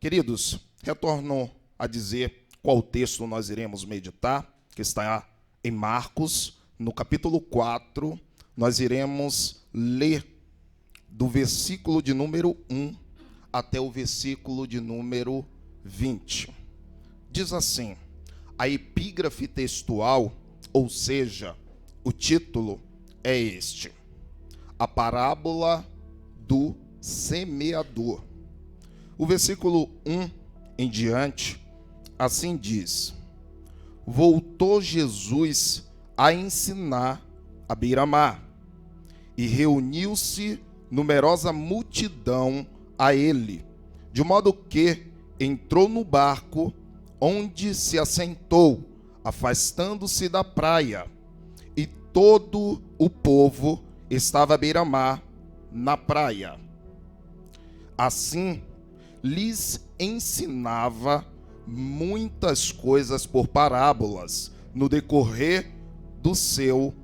Queridos, retorno a dizer qual texto nós iremos meditar, que está em Marcos, no capítulo 4, nós iremos ler do versículo de número 1 até o versículo de número 20. Diz assim, a epígrafe textual, ou seja, o título é este: a parábola do semeador. O versículo 1 em diante, assim diz: voltou Jesus a ensinar à beira-mar, e reuniu-se numerosa multidão a ele, de modo que entrou no barco, onde se assentou, afastando-se da praia, e todo o povo estava à beira-mar, na praia. Assim, lhes ensinava muitas coisas por parábolas, no decorrer do seu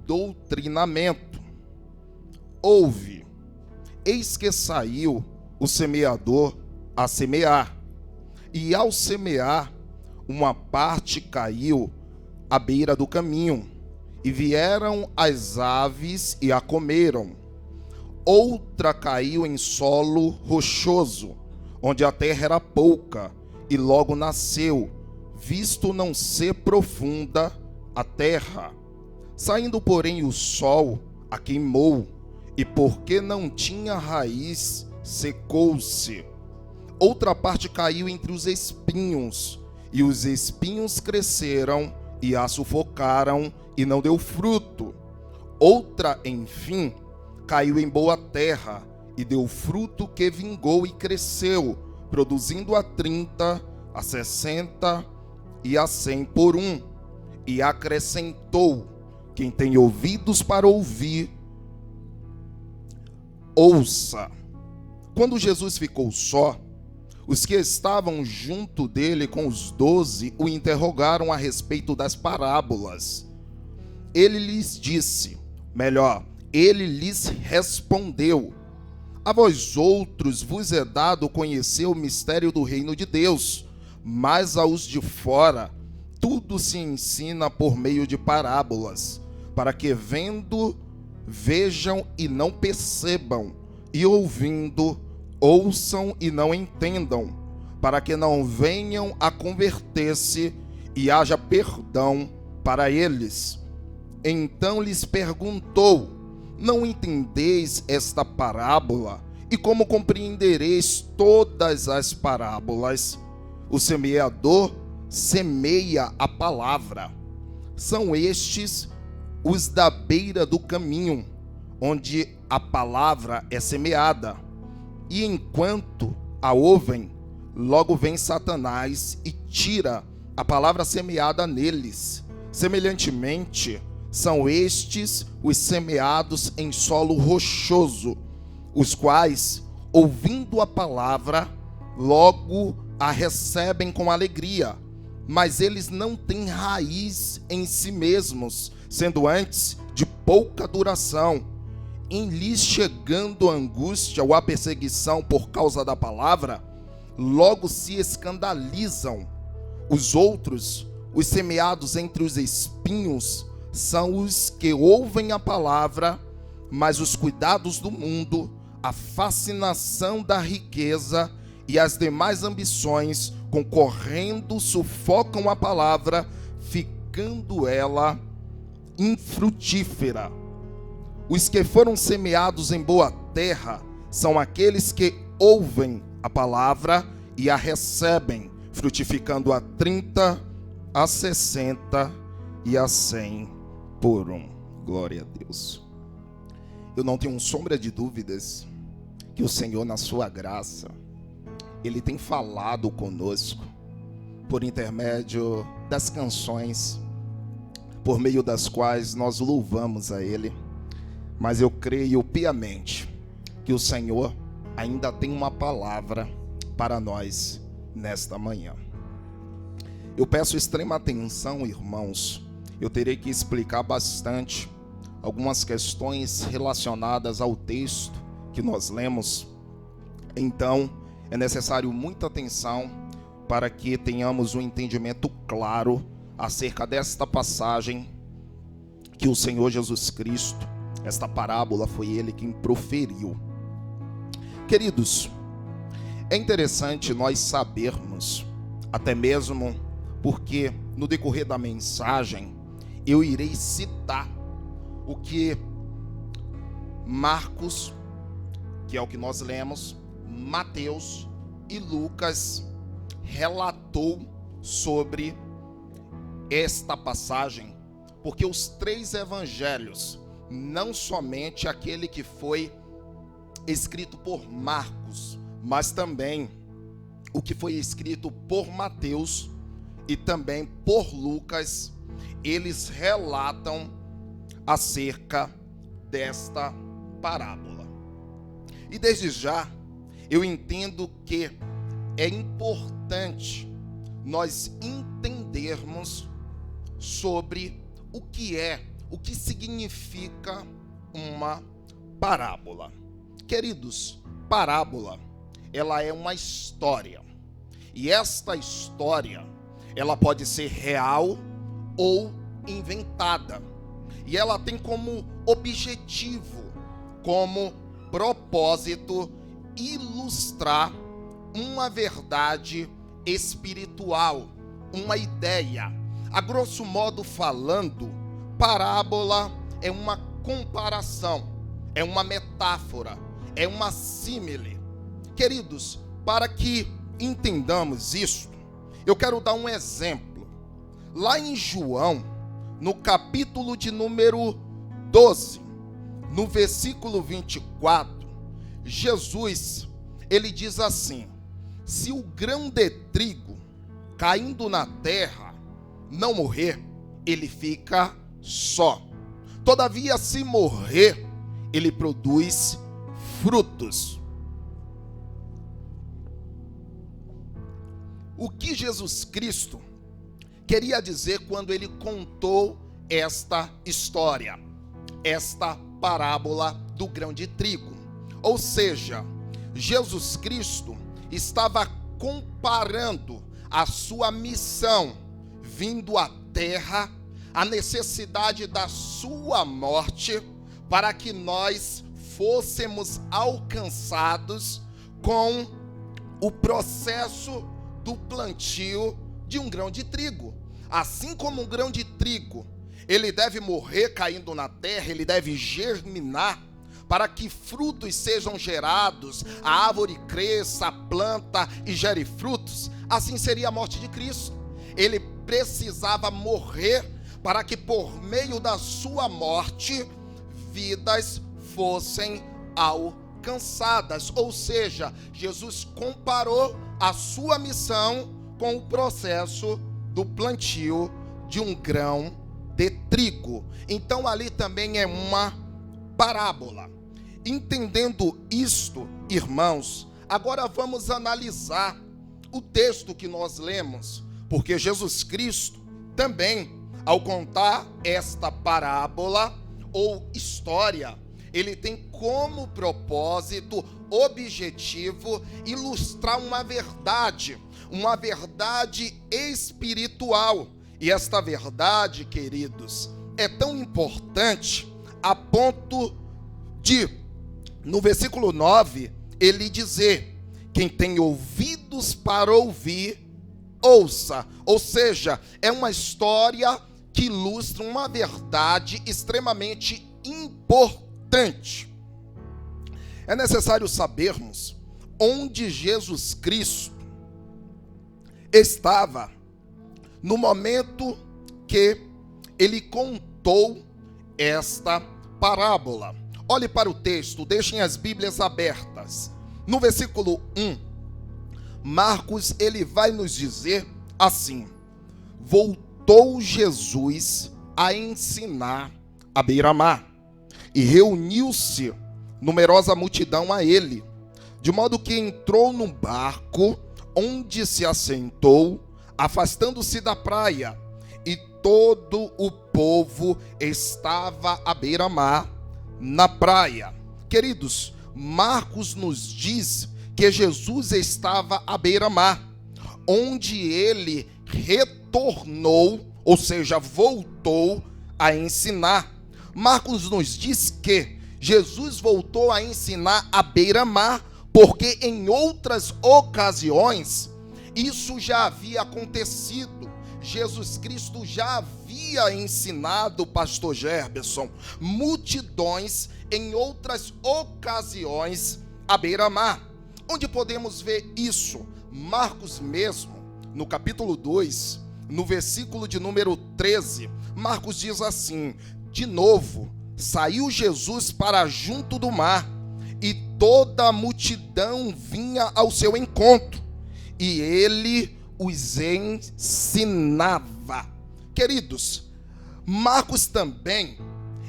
doutrinamento. Ouve, eis que saiu o semeador a semear, e ao semear, uma parte caiu à beira do caminho, e vieram as aves e a comeram. Outra caiu em solo rochoso, onde a terra era pouca, e logo nasceu, visto não ser profunda a terra. Saindo, porém, o sol a queimou, e porque não tinha raiz, secou-se. Outra parte caiu entre os espinhos, e os espinhos cresceram e a sufocaram, e não deu fruto. Outra, enfim, caiu em boa terra, e deu fruto que vingou e cresceu, produzindo a 30, a 60 e a 100 por um. E acrescentou: quem tem ouvidos para ouvir, ouça. Quando Jesus ficou só, os que estavam junto dele com os 12 o interrogaram a respeito das parábolas. Ele lhes disse, ele lhes respondeu: a vós outros vos é dado conhecer o mistério do reino de Deus, mas aos de fora tudo se ensina por meio de parábolas, para que vendo, vejam e não percebam, e ouvindo, ouçam e não entendam, para que não venham a converter-se e haja perdão para eles. Então lhes perguntou: não entendeis esta parábola? E como compreendereis todas as parábolas? O semeador semeia a palavra. São estes os da beira do caminho, onde a palavra é semeada. E enquanto a ouvem, logo vem Satanás e tira a palavra semeada neles. Semelhantemente, são estes os semeados em solo rochoso, os quais, ouvindo a palavra, logo a recebem com alegria, mas eles não têm raiz em si mesmos, sendo antes de pouca duração. Em lhes chegando a angústia ou a perseguição por causa da palavra, logo se escandalizam. Os outros, os semeados entre os espinhos, são os que ouvem a palavra, mas os cuidados do mundo, a fascinação da riqueza e as demais ambições, concorrendo, sufocam a palavra, ficando ela infrutífera. Os que foram semeados em boa terra são aqueles que ouvem a palavra e a recebem, frutificando a 30, a 60 e a 100 por um. Glória a Deus. Eu não tenho sombra de dúvidas que o Senhor, na sua graça, Ele tem falado conosco por intermédio das canções, por meio das quais nós louvamos a Ele. Mas eu creio piamente que o Senhor ainda tem uma palavra para nós nesta manhã. Eu peço extrema atenção, irmãos. Eu terei que explicar bastante algumas questões relacionadas ao texto que nós lemos. Então, é necessário muita atenção para que tenhamos um entendimento claro acerca desta passagem que o Senhor Jesus Cristo, esta parábola, foi Ele quem proferiu. Queridos, é interessante nós sabermos, até mesmo porque no decorrer da mensagem eu irei citar o que Marcos, que é o que nós lemos, Mateus e Lucas relatou sobre esta passagem, porque os três evangelhos, não somente aquele que foi escrito por Marcos, mas também o que foi escrito por Mateus e também por Lucas, eles relatam acerca desta parábola. E desde já, eu entendo que é importante nós entendermos sobre o que significa uma parábola. Queridos, parábola, ela é uma história. E esta história, ela pode ser real ou inventada. E ela tem como objetivo, como propósito, ilustrar uma verdade espiritual, uma ideia. A grosso modo falando, parábola é uma comparação, é uma metáfora, é uma símile. Queridos, para que entendamos isso, eu quero dar um exemplo. Lá em João, no capítulo de número 12, no versículo 24, Jesus, ele diz assim: se o grão de trigo caindo na terra não morrer, ele fica só. Todavia, se morrer, ele produz frutos. O que Jesus Cristo queria dizer quando ele contou esta história, esta parábola do grão de trigo? Ou seja, Jesus Cristo estava comparando a sua missão vindo à terra, a necessidade da sua morte, para que nós fôssemos alcançados com o processo do plantio de um grão de trigo. Assim como um grão de trigo, ele deve morrer caindo na terra, ele deve germinar, para que frutos sejam gerados, a árvore cresça, a planta e gere frutos. Assim seria a morte de Cristo. Ele precisava morrer para que por meio da sua morte, vidas fossem alcançadas. Ou seja, Jesus comparou a sua missão com o processo do plantio de um grão de trigo. Então ali também é uma parábola. Entendendo isto, irmãos, agora vamos analisar o texto que nós lemos, porque Jesus Cristo também, ao contar esta parábola ou história, ele tem como propósito, objetivo, ilustrar uma verdade espiritual. E esta verdade, queridos, é tão importante a ponto de, no versículo 9, ele dizer: quem tem ouvidos para ouvir, ouça. Ou seja, é uma história que ilustra uma verdade extremamente importante. É necessário sabermos onde Jesus Cristo estava no momento que ele contou esta parábola. Olhe para o texto, deixem as Bíblias abertas. No versículo 1, Marcos, ele vai nos dizer assim: voltou Jesus a ensinar à beira-mar, e reuniu-se numerosa multidão a ele, de modo que entrou no barco, onde se assentou, afastando-se da praia, e todo o povo estava à beira-mar, na praia. Queridos, Marcos nos diz que Jesus estava à beira-mar, onde ele retornou, ou seja, voltou a ensinar. Marcos nos diz que Jesus voltou a ensinar à beira-mar, porque em outras ocasiões isso já havia acontecido. Jesus Cristo já havia ensinado, pastor Gerberson, multidões em outras ocasiões à beira-mar. Onde podemos ver isso? Marcos mesmo, no capítulo 2, no versículo de número 13, Marcos diz assim: de novo, saiu Jesus para junto do mar, e toda a multidão vinha ao seu encontro, e ele os ensinava. Queridos, Marcos também,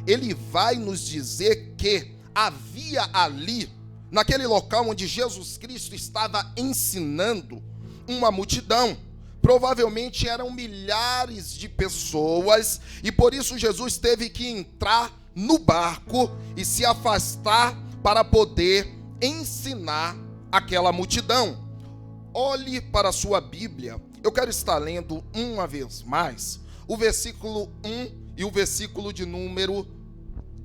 ele vai nos dizer que havia ali, naquele local onde Jesus Cristo estava ensinando, uma multidão. Provavelmente eram milhares de pessoas, e por isso Jesus teve que entrar no barco e se afastar para poder ensinar aquela multidão. Olhe para a sua Bíblia, eu quero estar lendo uma vez mais o versículo 1 e o versículo de número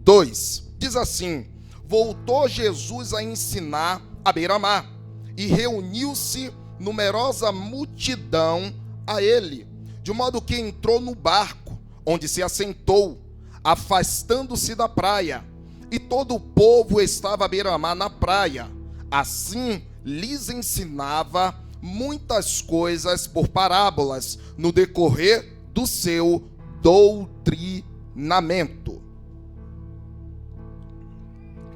2. Diz assim: voltou Jesus a ensinar à beira-mar, e reuniu-se numerosa multidão a ele, de modo que entrou no barco, onde se assentou, afastando-se da praia, e todo o povo estava à beira-mar na praia. Assim lhes ensinava muitas coisas por parábolas, no decorrer do seu doutrinamento.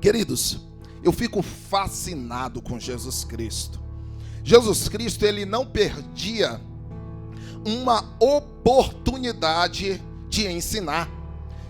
Queridos, eu fico fascinado com Jesus Cristo. Jesus Cristo, ele não perdia uma oportunidade de ensinar.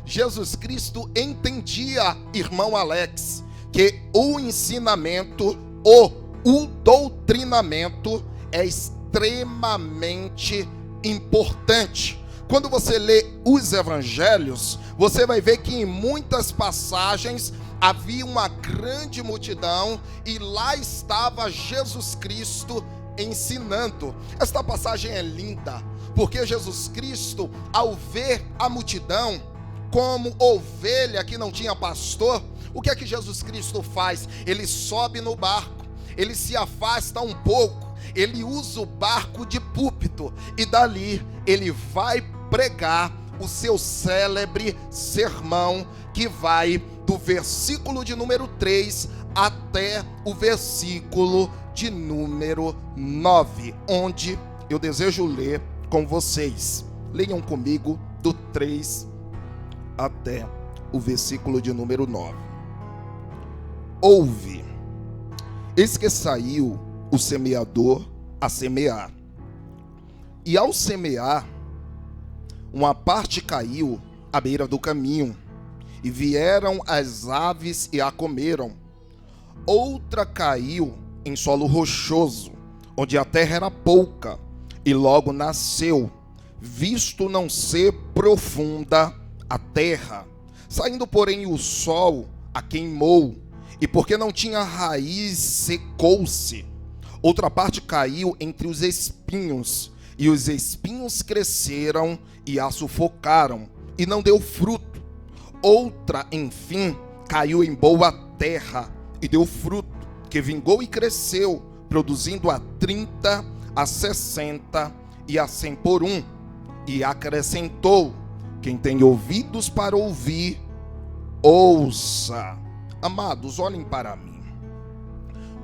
Jesus Cristo entendia, irmão Alex, que o ensinamento, o doutrinamento é extremamente importante. Quando você lê os evangelhos, você vai ver que em muitas passagens havia uma grande multidão e lá estava Jesus Cristo ensinando. Esta passagem é linda, porque Jesus Cristo, ao ver a multidão como ovelha que não tinha pastor, o que é que Jesus Cristo faz? Ele sobe no barco, ele se afasta um pouco, ele usa o barco de púlpito e dali ele vai pregar o seu célebre sermão, que vai do versículo de número 3 até o versículo de número 9, onde eu desejo ler com vocês. Leiam comigo do 3 até o versículo de número 9. Ouve, eis que saiu o semeador a semear, e ao semear, uma parte caiu à beira do caminho, e vieram as aves e a comeram. Outra caiu em solo rochoso, onde a terra era pouca, e logo nasceu, visto não ser profunda a terra. Saindo, porém, o sol a queimou, e porque não tinha raiz, secou-se. Outra parte caiu entre os espinhos, e os espinhos cresceram e a sufocaram, e não deu fruto. Outra, enfim, caiu em boa terra e deu fruto, que vingou e cresceu, produzindo a 30, a 60 e a 100 por um. E acrescentou: quem tem ouvidos para ouvir, ouça. Amados, olhem para mim.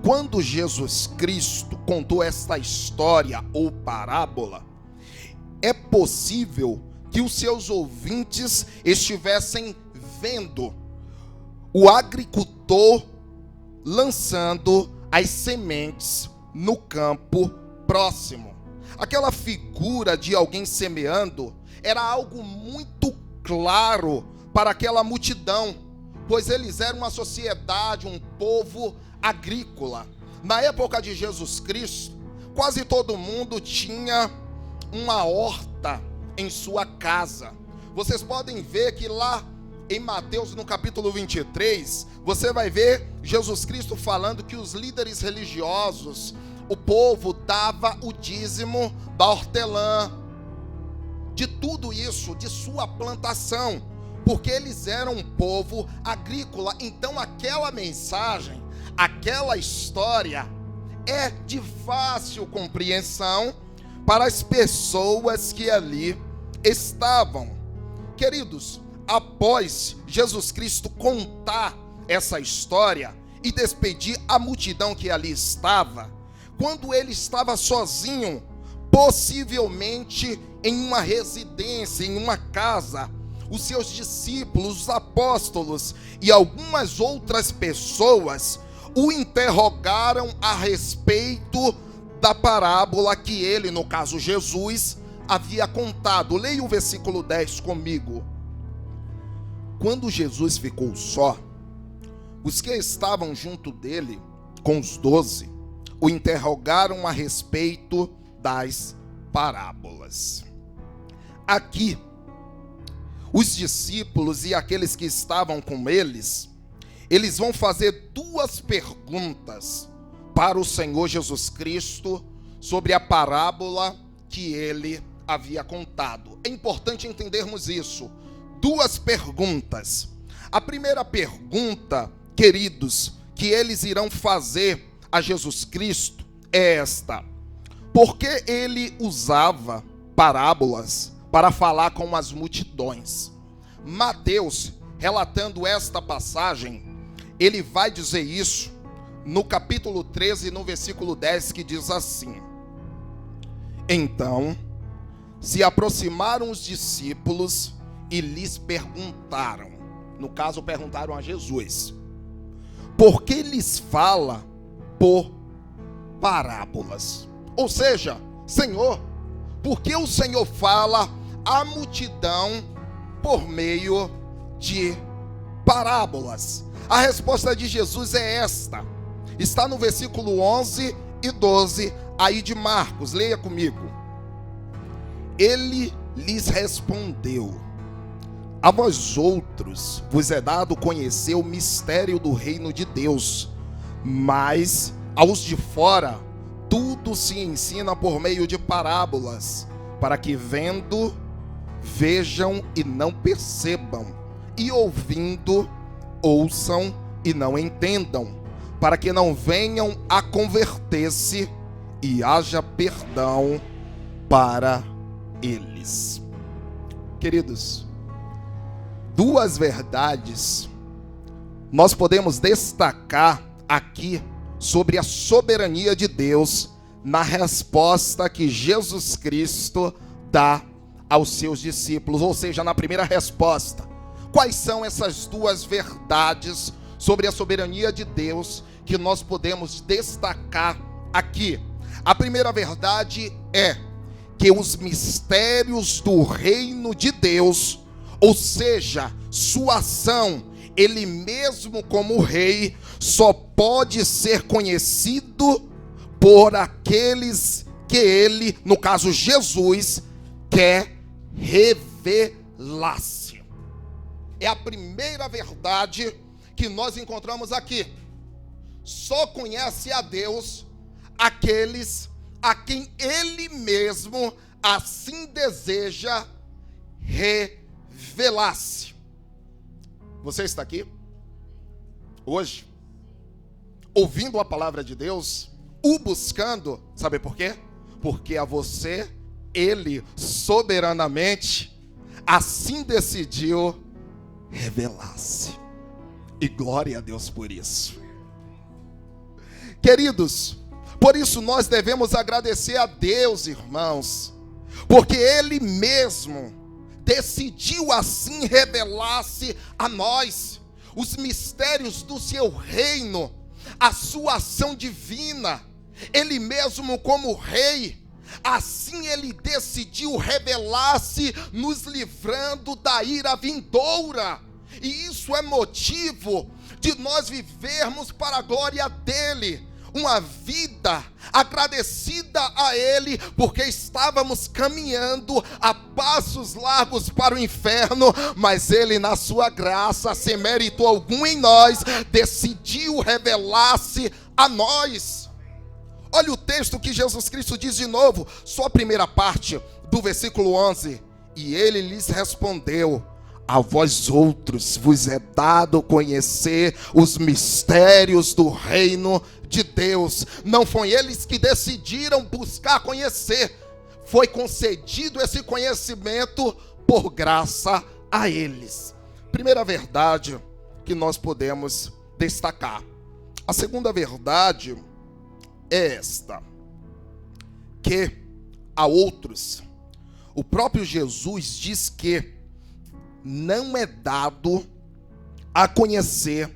Quando Jesus Cristo contou esta história ou parábola, é possível que os seus ouvintes estivessem vendo o agricultor lançando as sementes no campo próximo. Aquela figura de alguém semeando era algo muito claro para aquela multidão, pois eles eram uma sociedade, um povo agrícola. Na época de Jesus Cristo, quase todo mundo tinha uma horta em sua casa. Vocês podem ver que lá em Mateus, no capítulo 23, você vai ver Jesus Cristo falando que os líderes religiosos, o povo dava o dízimo da hortelã, de tudo isso, de sua plantação, porque eles eram um povo agrícola. Então aquela mensagem, aquela história é de fácil compreensão para as pessoas que ali estavam. Queridos, após Jesus Cristo contar essa história e despedir a multidão que ali estava, quando ele estava sozinho, possivelmente em uma residência, em uma casa, os seus discípulos, os apóstolos e algumas outras pessoas o interrogaram a respeito da parábola que ele, no caso Jesus, havia contado. Leia o versículo 10 comigo. Quando Jesus ficou só, os que estavam junto dele, com os 12, o interrogaram a respeito das parábolas. Aqui, os discípulos e aqueles que estavam com eles vão fazer duas perguntas para o Senhor Jesus Cristo sobre a parábola que ele havia contado. É importante entendermos isso. Duas perguntas. A primeira pergunta, queridos, que eles irão fazer a Jesus Cristo é esta: por que ele usava parábolas para falar com as multidões? Mateus, relatando esta passagem, ele vai dizer isso no capítulo 13, no versículo 10, que diz assim: então se aproximaram os discípulos e lhes perguntaram, no caso perguntaram a Jesus, por que lhes fala por parábolas? Ou seja, Senhor, por que o Senhor fala à multidão por meio de parábolas? A resposta de Jesus é esta, está no versículo 11 e 12 aí de Marcos, leia comigo. Ele lhes respondeu: a vós outros vos é dado conhecer o mistério do reino de Deus, mas aos de fora tudo se ensina por meio de parábolas, para que vendo, vejam e não percebam, e ouvindo, ouçam e não entendam, para que não venham a converter-se e haja perdão para eles. Queridos, duas verdades nós podemos destacar aqui sobre a soberania de Deus na resposta que Jesus Cristo dá aos seus discípulos, ou seja, na primeira resposta. Quais são essas duas verdades sobre a soberania de Deus que nós podemos destacar aqui? A primeira verdade é que os mistérios do reino de Deus, ou seja, sua ação, ele mesmo como rei, só pode ser conhecido por aqueles que ele, no caso Jesus, quer revelar-se. É a primeira verdade que nós encontramos aqui. Só conhece a Deus aqueles a quem ele mesmo assim deseja revelar-se. Você está aqui hoje, ouvindo a palavra de Deus, o buscando, sabe por quê? Porque a você, ele soberanamente assim decidiu revelar-se. E glória a Deus por isso. Queridos, por isso nós devemos agradecer a Deus, irmãos, porque ele mesmo decidiu assim revelar-se a nós, os mistérios do seu reino, a sua ação divina. Ele mesmo como rei, assim ele decidiu revelar-se, nos livrando da ira vindoura. E isso é motivo de nós vivermos para a glória dele. uma vida agradecida a Ele, porque estávamos caminhando a passos largos para o inferno, mas Ele, na sua graça, sem mérito algum em nós, decidiu revelar-se a nós. Olha o texto que Jesus Cristo diz de novo, só a primeira parte do versículo 11. E Ele lhes respondeu: a vós outros vos é dado conhecer os mistérios do reino de Deus. Não foi eles que decidiram buscar conhecer, foi concedido esse conhecimento por graça a eles. Primeira verdade que nós podemos destacar. A segunda verdade é esta: que a outros, o próprio Jesus diz que não é dado a conhecer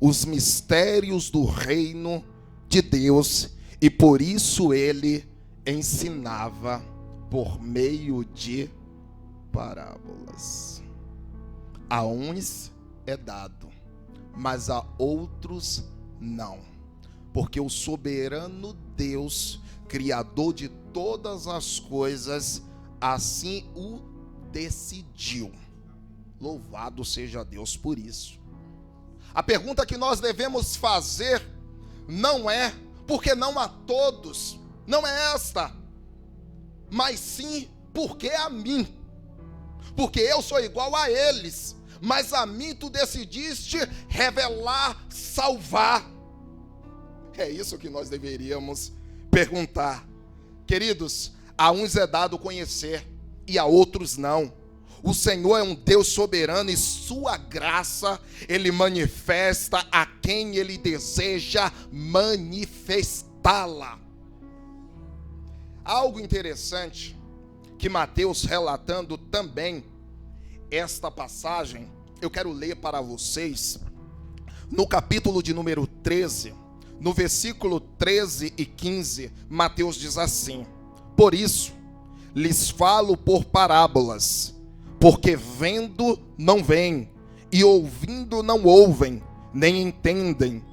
os mistérios do reino de Deus, e por isso ele ensinava por meio de parábolas. A uns é dado, mas a outros não, porque o soberano Deus, criador de todas as coisas, assim o decidiu. Louvado seja Deus por isso. A pergunta que nós devemos fazer não é porque não a todos, não é esta, mas sim porque a mim, porque eu sou igual a eles, mas a mim tu decidiste revelar, salvar. É isso que nós deveríamos perguntar. Queridos, a uns é dado conhecer e a outros não. O Senhor é um Deus soberano e sua graça Ele manifesta a quem Ele deseja manifestá-la. Algo interessante que Mateus, relatando também esta passagem, eu quero ler para vocês no capítulo de número 13, no versículo 13 e 15, Mateus diz assim: por isso lhes falo por parábolas, porque vendo não veem, e ouvindo não ouvem, nem entendem,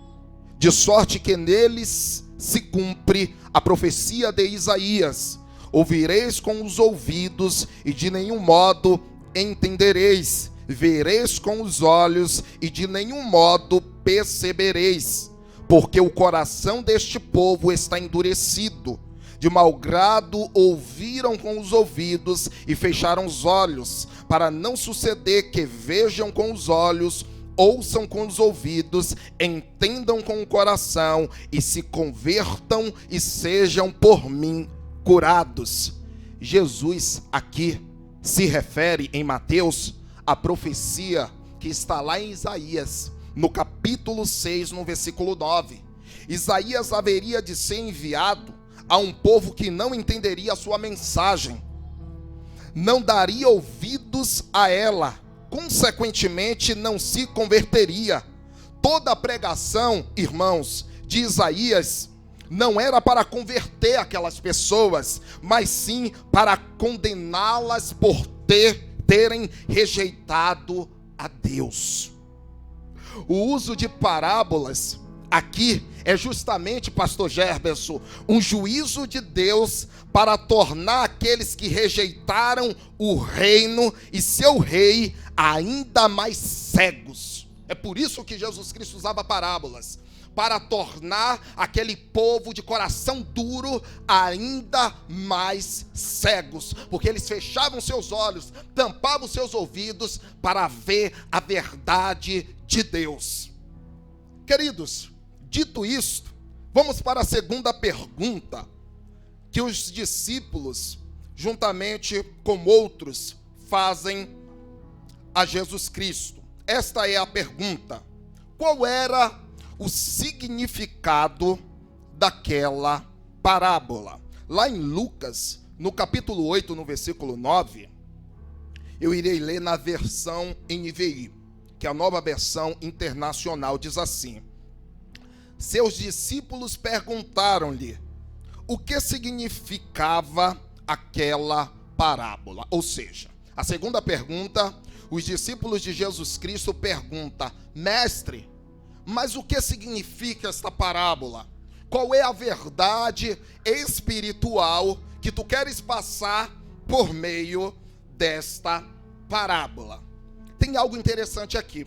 de sorte que neles se cumpre a profecia de Isaías: ouvireis com os ouvidos, e de nenhum modo entendereis, vereis com os olhos, e de nenhum modo percebereis, porque o coração deste povo está endurecido. De mau grado ouviram com os ouvidos e fecharam os olhos, para não suceder que vejam com os olhos, ouçam com os ouvidos, entendam com o coração e se convertam e sejam por mim curados. Jesus aqui se refere em Mateus à profecia que está lá em Isaías, no capítulo 6, no versículo 9. Isaías haveria de ser enviado a um povo que não entenderia a sua mensagem, não daria ouvidos a ela, consequentemente não se converteria. Toda a pregação, irmãos, de Isaías não era para converter aquelas pessoas, mas sim para condená-las por terem rejeitado a Deus. O uso de parábolas aqui é justamente, pastor Gerberson, um juízo de Deus para tornar aqueles que rejeitaram o reino e seu rei ainda mais cegos. É por isso que Jesus Cristo usava parábolas, para tornar aquele povo de coração duro ainda mais cegos, porque eles fechavam seus olhos, tampavam seus ouvidos para ver a verdade de Deus. Queridos, dito isto, vamos para a segunda pergunta que os discípulos, juntamente com outros, fazem a Jesus Cristo. Esta é a pergunta: qual era o significado daquela parábola? Lá em Lucas, no capítulo 8, no versículo 9, eu irei ler na versão NVI, que é a nova versão internacional, diz assim: seus discípulos perguntaram-lhe o que significava aquela parábola. Ou seja, a segunda pergunta, os discípulos de Jesus Cristo perguntam: mestre, mas o que significa esta parábola? Qual é a verdade espiritual que tu queres passar por meio desta parábola? Tem algo interessante aqui.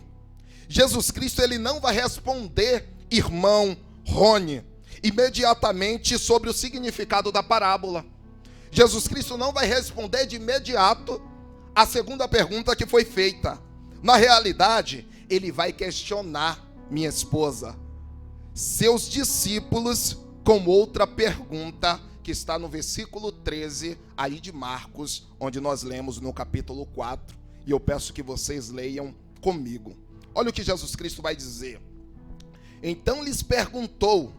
Jesus Cristo, ele não vai responder, irmão Rony, imediatamente sobre o significado da parábola. Jesus Cristo não vai responder de imediato a segunda pergunta que foi feita. Na realidade, ele vai questionar, minha esposa, seus discípulos com outra pergunta que está no versículo 13 aí de Marcos, onde nós lemos no capítulo 4, e eu peço que vocês leiam comigo. Olha o que Jesus Cristo vai dizer. Então lhes perguntou: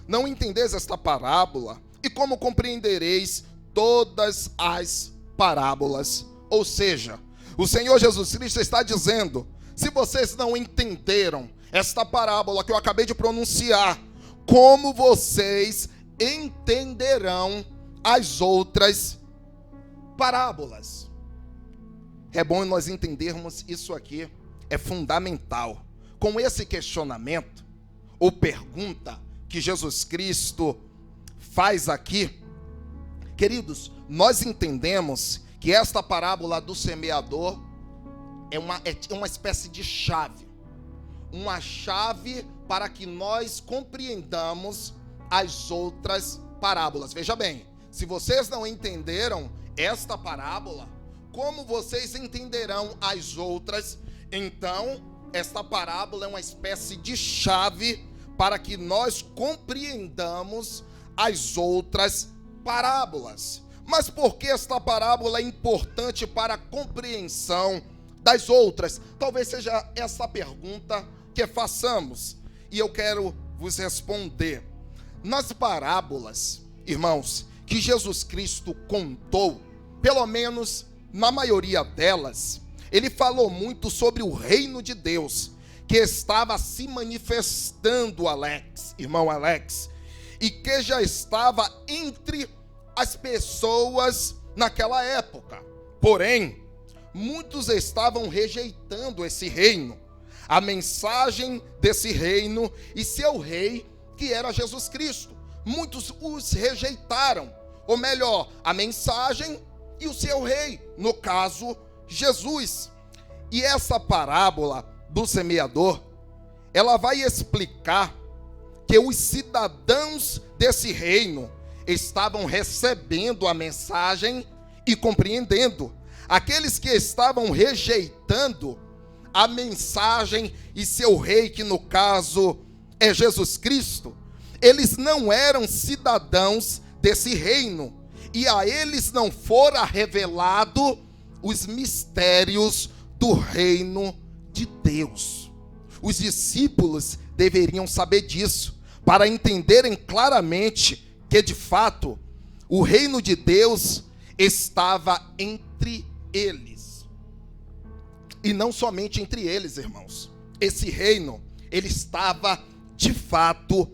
não entendeis esta parábola? E como compreendereis todas as parábolas? Ou seja, o Senhor Jesus Cristo está dizendo: se vocês não entenderam esta parábola que eu acabei de pronunciar, como vocês entenderão as outras parábolas? É bom nós entendermos isso aqui, é fundamental. Com esse questionamento, ou pergunta que Jesus Cristo faz aqui, queridos, nós entendemos que esta parábola do semeador é uma espécie de chave. Uma chave para que nós compreendamos as outras parábolas. Veja bem, se vocês não entenderam esta parábola, como vocês entenderão as outras? Então, esta parábola é uma espécie de chave para que nós compreendamos as outras parábolas. Mas por que esta parábola é importante para a compreensão das outras? Talvez seja essa pergunta que façamos, e eu quero vos responder. Nas parábolas, irmãos, que Jesus Cristo contou, pelo menos na maioria delas, ele falou muito sobre o reino de Deus, que estava se manifestando, irmão Alex, e que já estava entre as pessoas naquela época. Porém, muitos estavam rejeitando esse reino, a mensagem desse reino e seu rei, que era Jesus Cristo. Muitos os rejeitaram, ou melhor, a mensagem e o seu rei, no caso, Jesus. E essa parábola do semeador, ela vai explicar que os cidadãos desse reino estavam recebendo a mensagem e compreendendo. Aqueles que estavam rejeitando a mensagem e seu rei, que no caso é Jesus Cristo, eles não eram cidadãos desse reino, e a eles não fora revelado os mistérios do reino de Deus. Os discípulos deveriam saber disso, para entenderem claramente que de fato o reino de Deus estava entre eles. E não somente entre eles, irmãos. Esse reino, ele estava de fato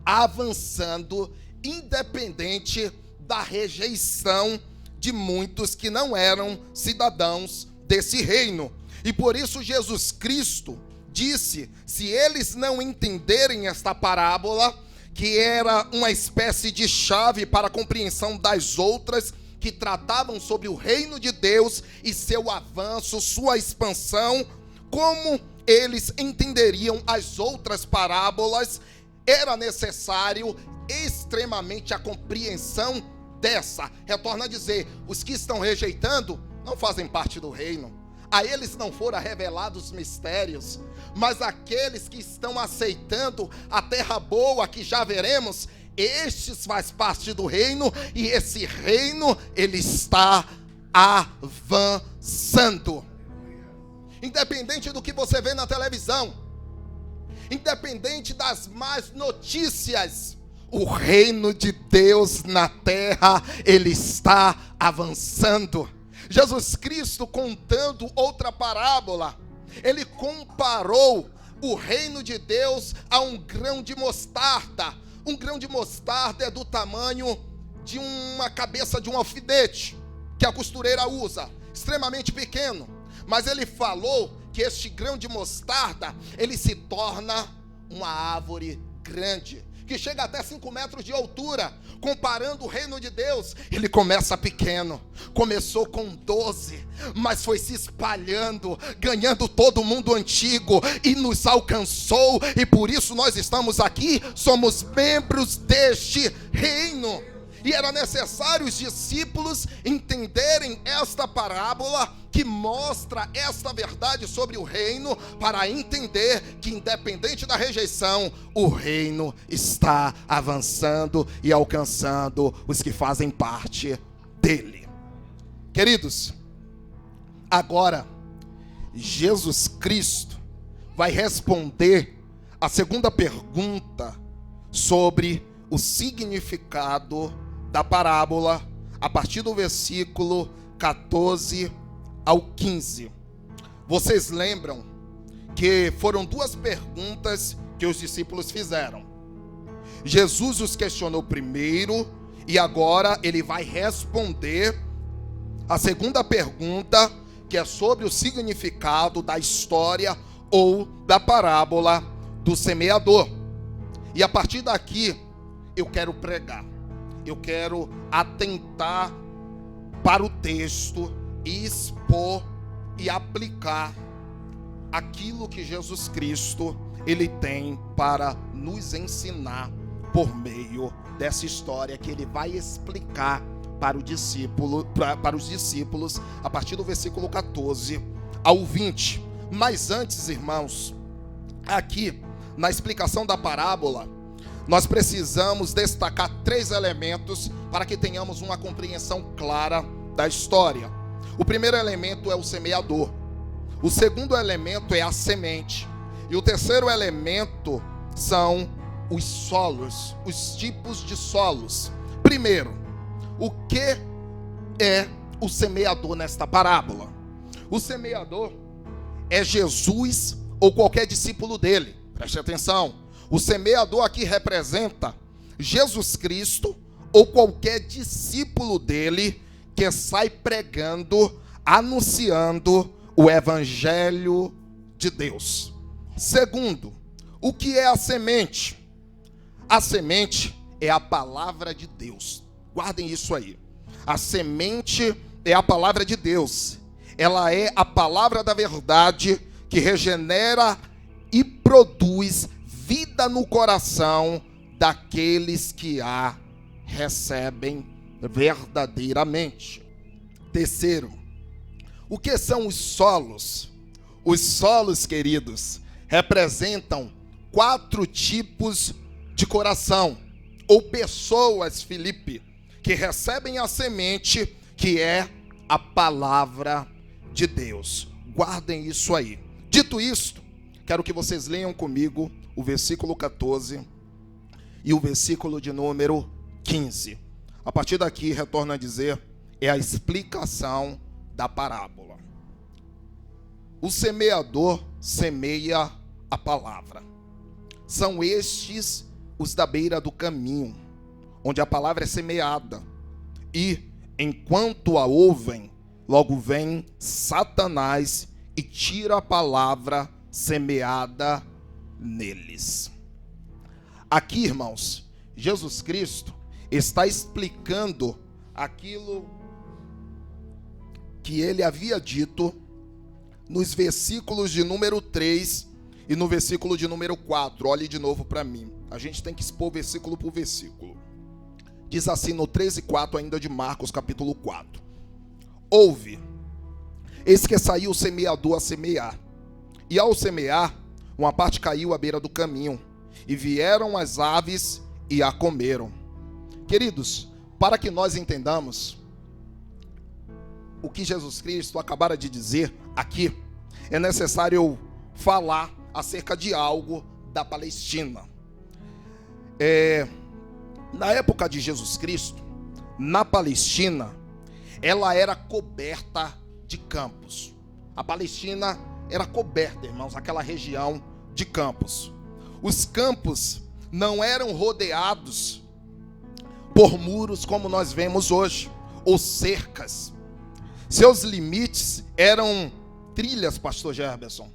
avançando, independente da rejeição de muitos que não eram cidadãos desse reino. E por isso Jesus Cristo disse: se eles não entenderem esta parábola, que era uma espécie de chave para a compreensão das outras, que tratavam sobre o reino de Deus e seu avanço, sua expansão, como eles entenderiam as outras parábolas? Era necessário extremamente a compreensão dessa. Retorna a dizer: os que estão rejeitando não fazem parte do reino. A eles não foram revelados mistérios, mas aqueles que estão aceitando a terra boa, que já veremos, estes faz parte do reino, e esse reino, ele está avançando. Independente do que você vê na televisão, independente das más notícias, o reino de Deus na terra, ele está avançando. Jesus Cristo, contando outra parábola, ele comparou o reino de Deus a um grão de mostarda. Um grão de mostarda é do tamanho de uma cabeça de um alfinete, que a costureira usa, extremamente pequeno. Mas ele falou que este grão de mostarda, ele se torna uma árvore grande, que chega até 5 metros de altura. Comparando o reino de Deus, ele começa pequeno. Começou com 12, mas foi se espalhando, ganhando todo mundo antigo e nos alcançou. E por isso nós estamos aqui, somos membros deste reino. E era necessário os discípulos entenderem esta parábola que mostra esta verdade sobre o reino, para entender que, independente da rejeição, o reino está avançando e alcançando os que fazem parte dele. Queridos, agora Jesus Cristo vai responder a segunda pergunta sobre o significado da parábola, a partir do versículo 14 ao 15. Vocês lembram que foram 2 perguntas que os discípulos fizeram. Jesus os questionou primeiro e agora ele vai responder a segunda pergunta, que é sobre o significado da história ou da parábola do semeador. E a partir daqui eu quero pregar. Eu quero atentar para o texto e expor e aplicar aquilo que Jesus Cristo ele tem para nos ensinar por meio dessa história que ele vai explicar para os discípulos a partir do versículo 14 ao 20. Mas antes, irmãos, aqui na explicação da parábola, nós precisamos destacar 3 elementos para que tenhamos uma compreensão clara da história. O primeiro elemento é o semeador. O segundo elemento é a semente. E o terceiro elemento são os solos, os tipos de solos. Primeiro, o que é o semeador nesta parábola? O semeador é Jesus ou qualquer discípulo dele. Preste atenção. O semeador aqui representa Jesus Cristo ou qualquer discípulo dele que sai pregando, anunciando o evangelho de Deus. Segundo, o que é a semente? A semente é a palavra de Deus. Guardem isso aí. A semente é a palavra de Deus. Ela é a palavra da verdade que regenera e produz vida no coração daqueles que a recebem verdadeiramente. Terceiro, o que são os solos? Os solos, queridos, representam 4 tipos de coração, ou pessoas, Filipe, que recebem a semente, que é a palavra de Deus. Guardem isso aí. Dito isto, quero que vocês leiam comigo o versículo 14 e o versículo de número 15. A partir daqui, retorno a dizer, é a explicação da parábola. O semeador semeia a palavra. São estes os da beira do caminho, onde a palavra é semeada. E, enquanto a ouvem, logo vem Satanás e tira a palavra semeada neles. Aqui, irmãos, Jesus Cristo está explicando aquilo que ele havia dito nos versículos de número 3 e no versículo de número 4. Olhe de novo para mim. A gente tem que expor versículo por versículo. Diz assim no 13 e 4 ainda de Marcos, capítulo 4. Ouve, eis que saiu o semeador a semear. E ao semear, uma parte caiu à beira do caminho, e vieram as aves e a comeram. Queridos, para que nós entendamos o que Jesus Cristo acabara de dizer aqui, é necessário eu falar acerca de algo da Palestina. Na época de Jesus Cristo, na Palestina, ela era coberta de campos. A Palestina era coberta, irmãos, aquela região de campos. Os campos não eram rodeados por muros como nós vemos hoje, ou cercas. Seus limites eram trilhas, pastor Gerberson.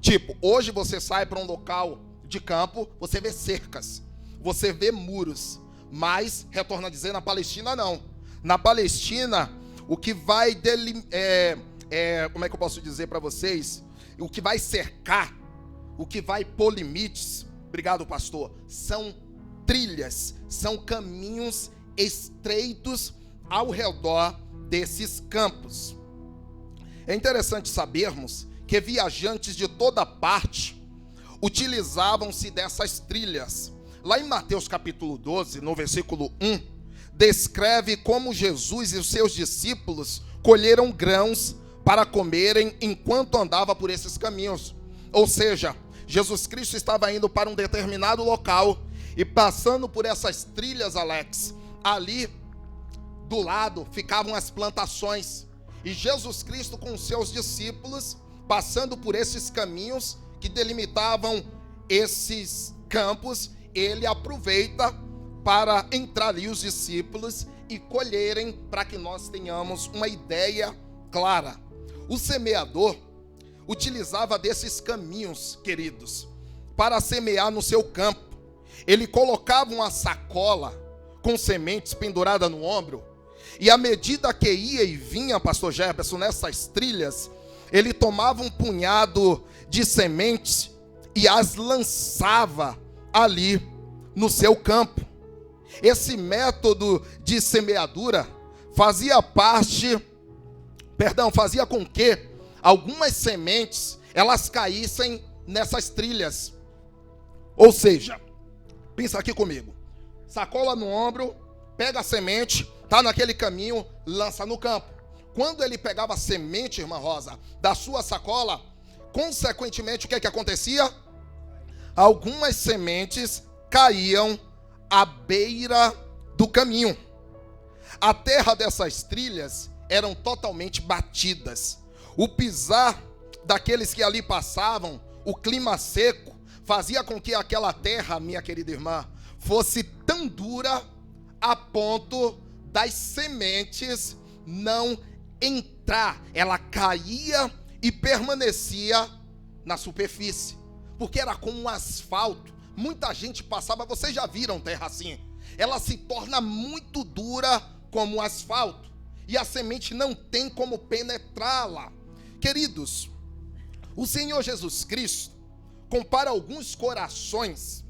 Tipo, hoje você sai para um local de campo, você vê cercas. você vê muros. Mas, retorna a dizer, na Palestina não. Na Palestina, o que vai como é que eu posso dizer para vocês? O que vai cercar, o que vai pôr limites, obrigado pastor, são trilhas, são caminhos estreitos ao redor desses campos. É interessante sabermos que viajantes de toda parte utilizavam-se dessas trilhas. Lá em Mateus capítulo 12, no versículo 1, descreve como Jesus e os seus discípulos colheram grãos para comerem enquanto andava por esses caminhos. Ou seja, Jesus Cristo estava indo para um determinado local e passando por essas trilhas, Alex, ali do lado ficavam as plantações. E Jesus Cristo com seus discípulos, passando por esses caminhos que delimitavam esses campos, ele aproveita para entrar ali os discípulos e colherem, para que nós tenhamos uma ideia clara. O semeador utilizava desses caminhos, queridos, para semear no seu campo. Ele colocava uma sacola com sementes pendurada no ombro, e à medida que ia e vinha, pastor Jefferson, nessas trilhas, ele tomava um punhado de sementes e as lançava ali no seu campo. Esse método de semeadura fazia com que algumas sementes elas caíssem nessas trilhas. Ou seja, pensa aqui comigo, sacola no ombro, pega a semente, está naquele caminho, lança no campo. Quando ele pegava a semente, irmã Rosa, da sua sacola, consequentemente o que acontecia? Algumas sementes caíam à beira do caminho. A terra dessas trilhas eram totalmente batidas. O pisar daqueles que ali passavam, o clima seco, fazia com que aquela terra, minha querida irmã, fosse tão dura a ponto das sementes não entrar. Ela caía e permanecia na superfície, porque era como um asfalto. Muita gente passava, vocês já viram terra assim? Ela se torna muito dura como um asfalto, e a semente não tem como penetrá-la. Queridos, o Senhor Jesus Cristo compara alguns corações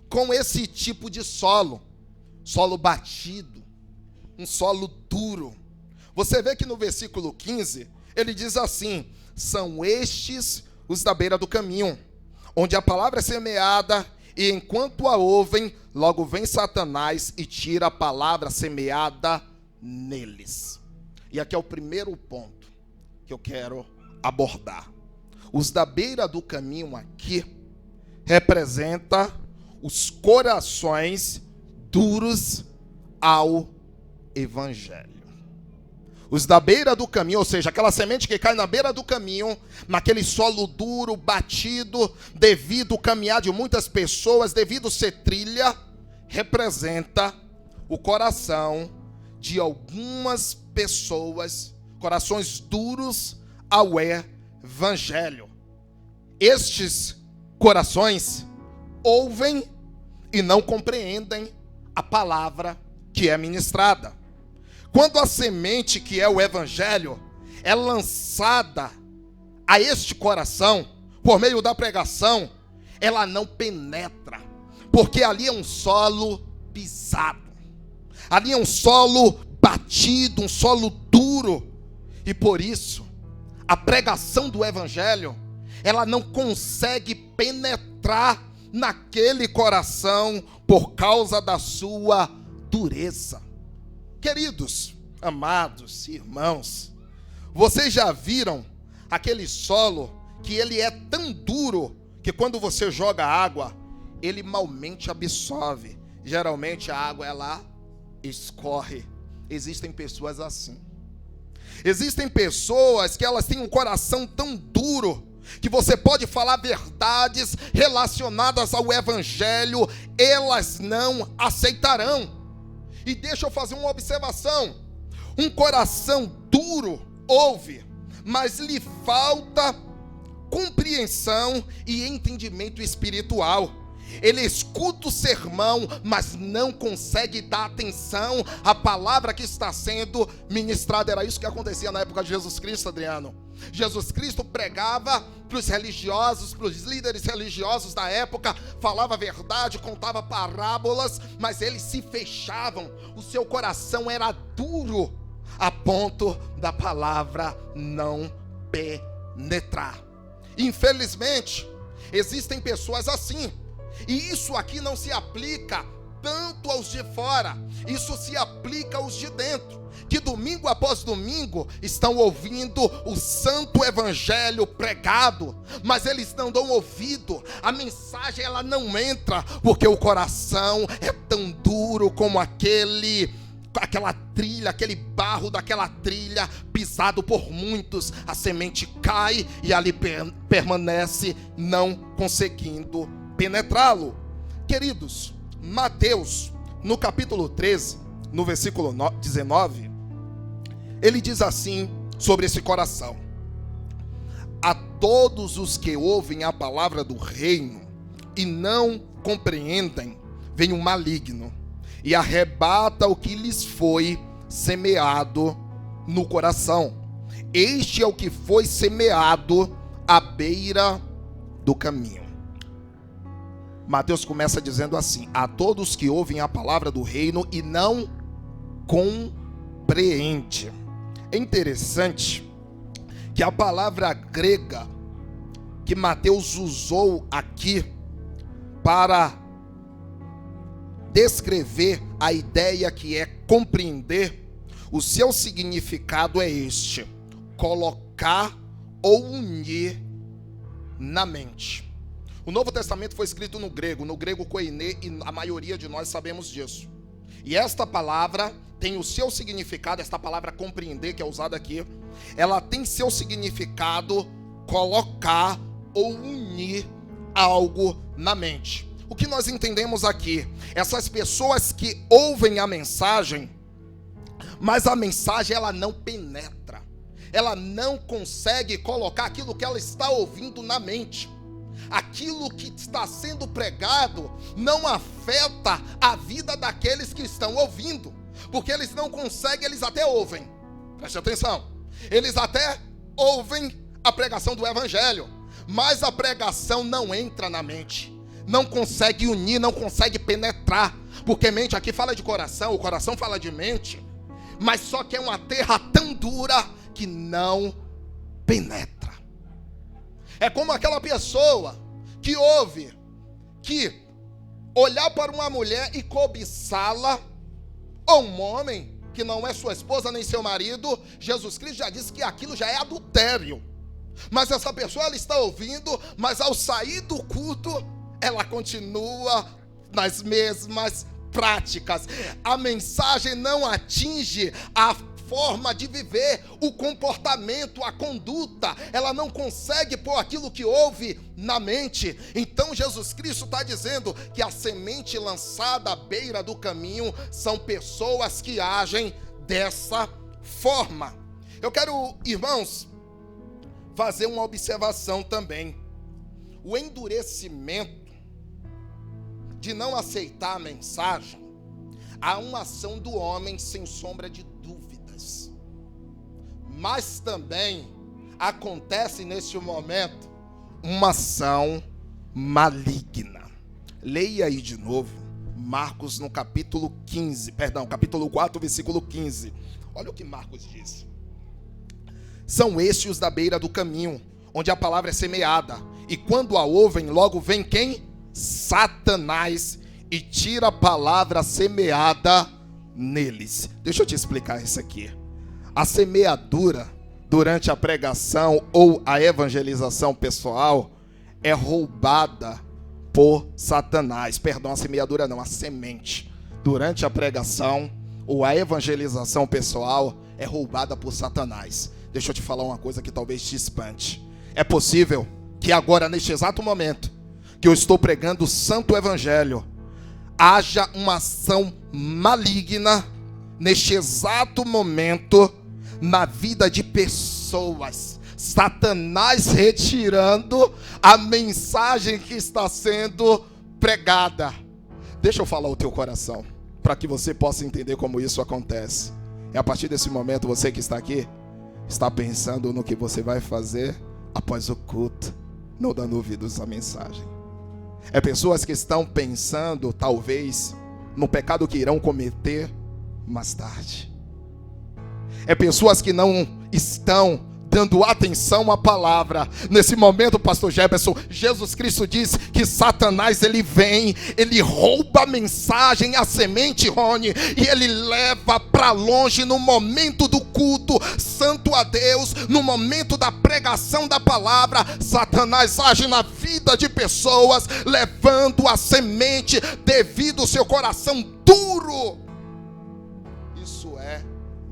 com esse tipo de solo batido, um solo duro. Você vê que no versículo 15, ele diz assim: são estes os da beira do caminho, onde a palavra é semeada, e enquanto a ouvem, logo vem Satanás e tira a palavra semeada neles. E aqui é o primeiro ponto que eu quero abordar. Os da beira do caminho aqui representa os corações duros ao evangelho. Os da beira do caminho, ou seja, aquela semente que cai na beira do caminho, naquele solo duro, batido, devido ao caminhar de muitas pessoas, devido ser trilha, representa o coração de algumas pessoas, corações duros ao evangelho. Estes corações ouvem e não compreendem a palavra que é ministrada. Quando a semente, que é o evangelho, é lançada a este coração, por meio da pregação, ela não penetra, porque ali é um solo pisado, ali é um solo batido, um solo duro, e por isso, a pregação do evangelho, ela não consegue penetrar naquele coração, por causa da sua dureza. Queridos, amados irmãos, vocês já viram aquele solo que ele é tão duro que quando você joga água, ele malmente absorve. Geralmente a água ela escorre. Existem pessoas assim. Existem pessoas que elas têm um coração tão duro que você pode falar verdades relacionadas ao evangelho, elas não aceitarão. E deixa eu fazer uma observação. Um coração duro ouve, mas lhe falta compreensão e entendimento espiritual. Ele escuta o sermão, mas não consegue dar atenção à palavra que está sendo ministrada. Era isso que acontecia na época de Jesus Cristo, Adriano. Jesus Cristo pregava para os religiosos, para os líderes religiosos da época, falava a verdade, contava parábolas, mas eles se fechavam, o seu coração era duro, a ponto da palavra não penetrar. Infelizmente, existem pessoas assim, e isso aqui não se aplica tanto aos de fora, isso se aplica aos de dentro, que domingo após domingo estão ouvindo o santo evangelho pregado, mas eles não dão ouvido, a mensagem ela não entra, porque o coração é tão duro como aquela trilha, aquele barro daquela trilha pisado por muitos. A semente cai e ali permanece, não conseguindo penetrá-lo. Queridos, Mateus, no capítulo 13, no versículo 19, ele diz assim sobre esse coração: a todos os que ouvem a palavra do reino e não compreendem, vem um maligno e arrebata o que lhes foi semeado no coração. Este é o que foi semeado à beira do caminho. Mateus começa dizendo assim: a todos que ouvem a palavra do reino e não compreendem. É interessante que a palavra grega que Mateus usou aqui para descrever a ideia que é compreender, o seu significado é este: colocar ou unir na mente. O Novo Testamento foi escrito no grego koiné, e a maioria de nós sabemos disso. E esta palavra tem o seu significado, esta palavra compreender que é usada aqui, ela tem seu significado colocar ou unir algo na mente. O que nós entendemos aqui? Essas pessoas que ouvem a mensagem, mas a mensagem ela não penetra, ela não consegue colocar aquilo que ela está ouvindo na mente. Aquilo que está sendo pregado não afeta a vida daqueles que estão ouvindo, porque eles não conseguem, eles até ouvem, preste atenção, eles até ouvem a pregação do evangelho, mas a pregação não entra na mente, não consegue unir, não consegue penetrar, porque mente aqui fala de coração, o coração fala de mente, mas só que é uma terra tão dura que não penetra. É como aquela pessoa que ouve que olhar para uma mulher e cobiçá-la, ou um homem que não é sua esposa nem seu marido, Jesus Cristo já disse que aquilo já é adultério. Mas essa pessoa ela está ouvindo, mas ao sair do culto, ela continua nas mesmas práticas. A mensagem não atinge a forma de viver, o comportamento, a conduta, ela não consegue pôr aquilo que ouve na mente. Então Jesus Cristo está dizendo que a semente lançada à beira do caminho são pessoas que agem dessa forma. Eu quero, irmãos, fazer uma observação também. O endurecimento de não aceitar a mensagem, há uma ação do homem sem sombra de dúvidas. Mas também acontece neste momento uma ação maligna. Leia aí de novo Marcos no capítulo 4, versículo 15. Olha o que Marcos diz: são estes os da beira do caminho, onde a palavra é semeada, e quando a ouvem, logo vem quem? Satanás, e tira a palavra semeada neles. Deixa eu te explicar isso aqui. A semeadura durante a pregação ou a evangelização pessoal é roubada por Satanás. Perdão, a semeadura não, a semente. Durante a pregação ou a evangelização pessoal é roubada por Satanás. Deixa eu te falar uma coisa que talvez te espante. É possível que agora, neste exato momento que eu estou pregando o santo evangelho, haja uma ação maligna neste exato momento na vida de pessoas. Satanás retirando a mensagem que está sendo pregada. Deixa eu falar o teu coração, para que você possa entender como isso acontece. E a partir desse momento, você que está aqui, está pensando no que você vai fazer após o culto, não dando ouvidos à mensagem. É pessoas que estão pensando, talvez, no pecado que irão cometer mais tarde. É pessoas que não estão dando atenção à palavra. Nesse momento, pastor Jefferson, Jesus Cristo diz que Satanás, ele vem, ele rouba a mensagem, a semente, Rony, e ele leva para longe no momento do culto santo a Deus, no momento da pregação da palavra. Satanás age na vida de pessoas, levando a semente devido ao seu coração duro. Isso é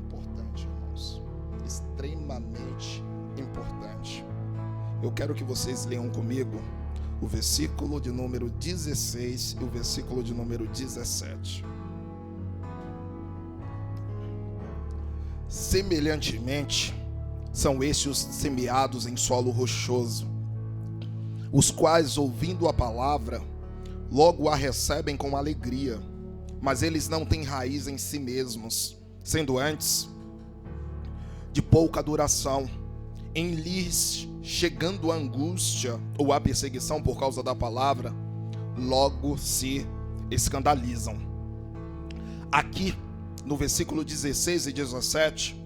importante, irmãos, extremamente importante. Eu quero que vocês leiam comigo o versículo de número 16 e o versículo de número 17. Semelhantemente, são estes os semeados em solo rochoso, os quais, ouvindo a palavra, logo a recebem com alegria, mas eles não têm raiz em si mesmos, sendo antes de pouca duração. Em lhes chegando a angústia ou a perseguição por causa da palavra, logo se escandalizam. Aqui, no versículo 16 e 17,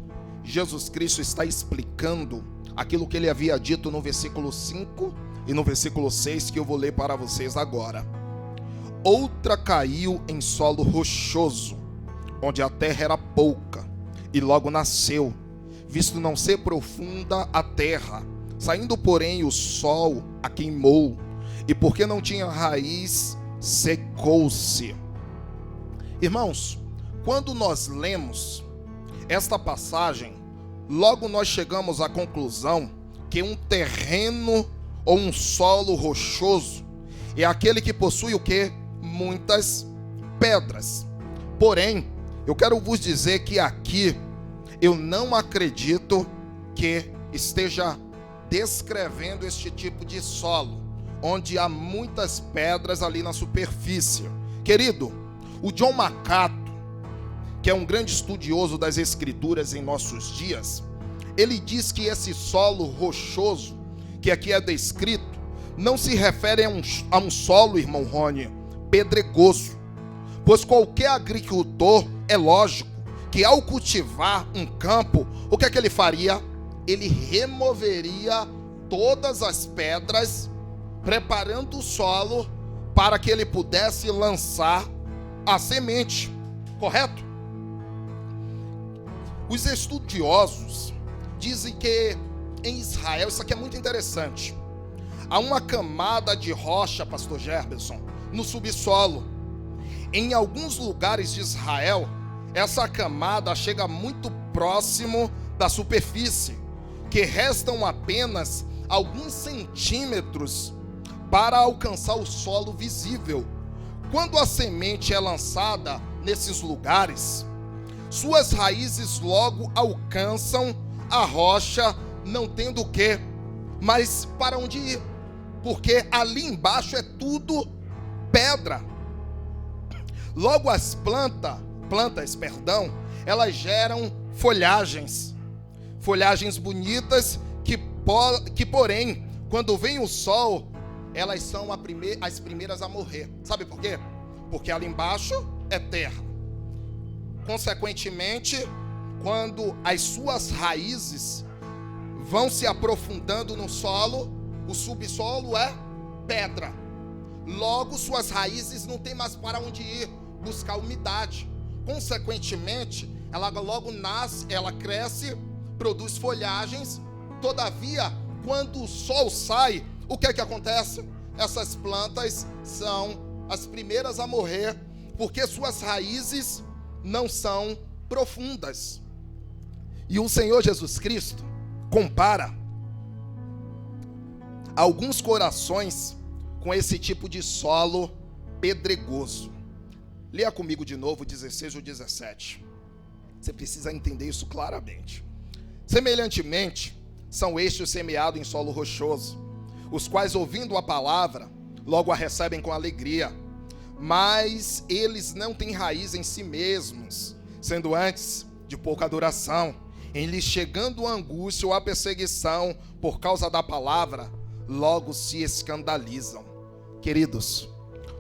Jesus Cristo está explicando aquilo que ele havia dito no versículo 5 e no versículo 6, que eu vou ler para vocês agora. Outra caiu em solo rochoso, onde a terra era pouca, e logo nasceu, visto não ser profunda a terra. Saindo, porém, o sol a queimou, e porque não tinha raiz, secou-se. Irmãos, quando nós lemos esta passagem, logo nós chegamos à conclusão que um terreno ou um solo rochoso é aquele que possui o quê? Muitas pedras. Porém, eu quero vos dizer que aqui eu não acredito que esteja descrevendo este tipo de solo, onde há muitas pedras ali na superfície. Querido, o John MacArthur, que é um grande estudioso das escrituras em nossos dias, ele diz que esse solo rochoso, que aqui é descrito, não se refere a um solo, irmão Rony, pedregoso, pois qualquer agricultor, é lógico, que ao cultivar um campo, o que é que ele faria? Ele removeria todas as pedras, preparando o solo para que ele pudesse lançar a semente, correto? Os estudiosos dizem que em Israel, isso aqui é muito interessante, há uma camada de rocha, pastor Jefferson, no subsolo. Em alguns lugares de Israel, essa camada chega muito próximo da superfície, que restam apenas alguns centímetros para alcançar o solo visível. Quando a semente é lançada nesses lugares, suas raízes logo alcançam a rocha, não tendo o quê? Mas para onde ir? Porque ali embaixo é tudo pedra. Logo as plantas, elas geram folhagens bonitas que porém, quando vem o sol, elas são as primeiras a morrer. Sabe por quê? Porque ali embaixo é terra. Consequentemente, quando as suas raízes vão se aprofundando no solo, o subsolo é pedra. Logo, suas raízes não tem mais para onde ir buscar umidade. Consequentemente, ela logo nasce, ela cresce, produz folhagens. Todavia, quando o sol sai, o que é que acontece? Essas plantas são as primeiras a morrer, porque suas raízes não são profundas. E o Senhor Jesus Cristo compara alguns corações com esse tipo de solo pedregoso. Leia comigo de novo o 16 e o 17. Você precisa entender isso claramente. Semelhantemente, são estes semeados em solo rochoso, os quais, ouvindo a palavra, logo a recebem com alegria. Mas eles não têm raiz em si mesmos, sendo antes de pouca duração. Em lhes chegando a angústia ou a perseguição por causa da palavra, logo se escandalizam. Queridos,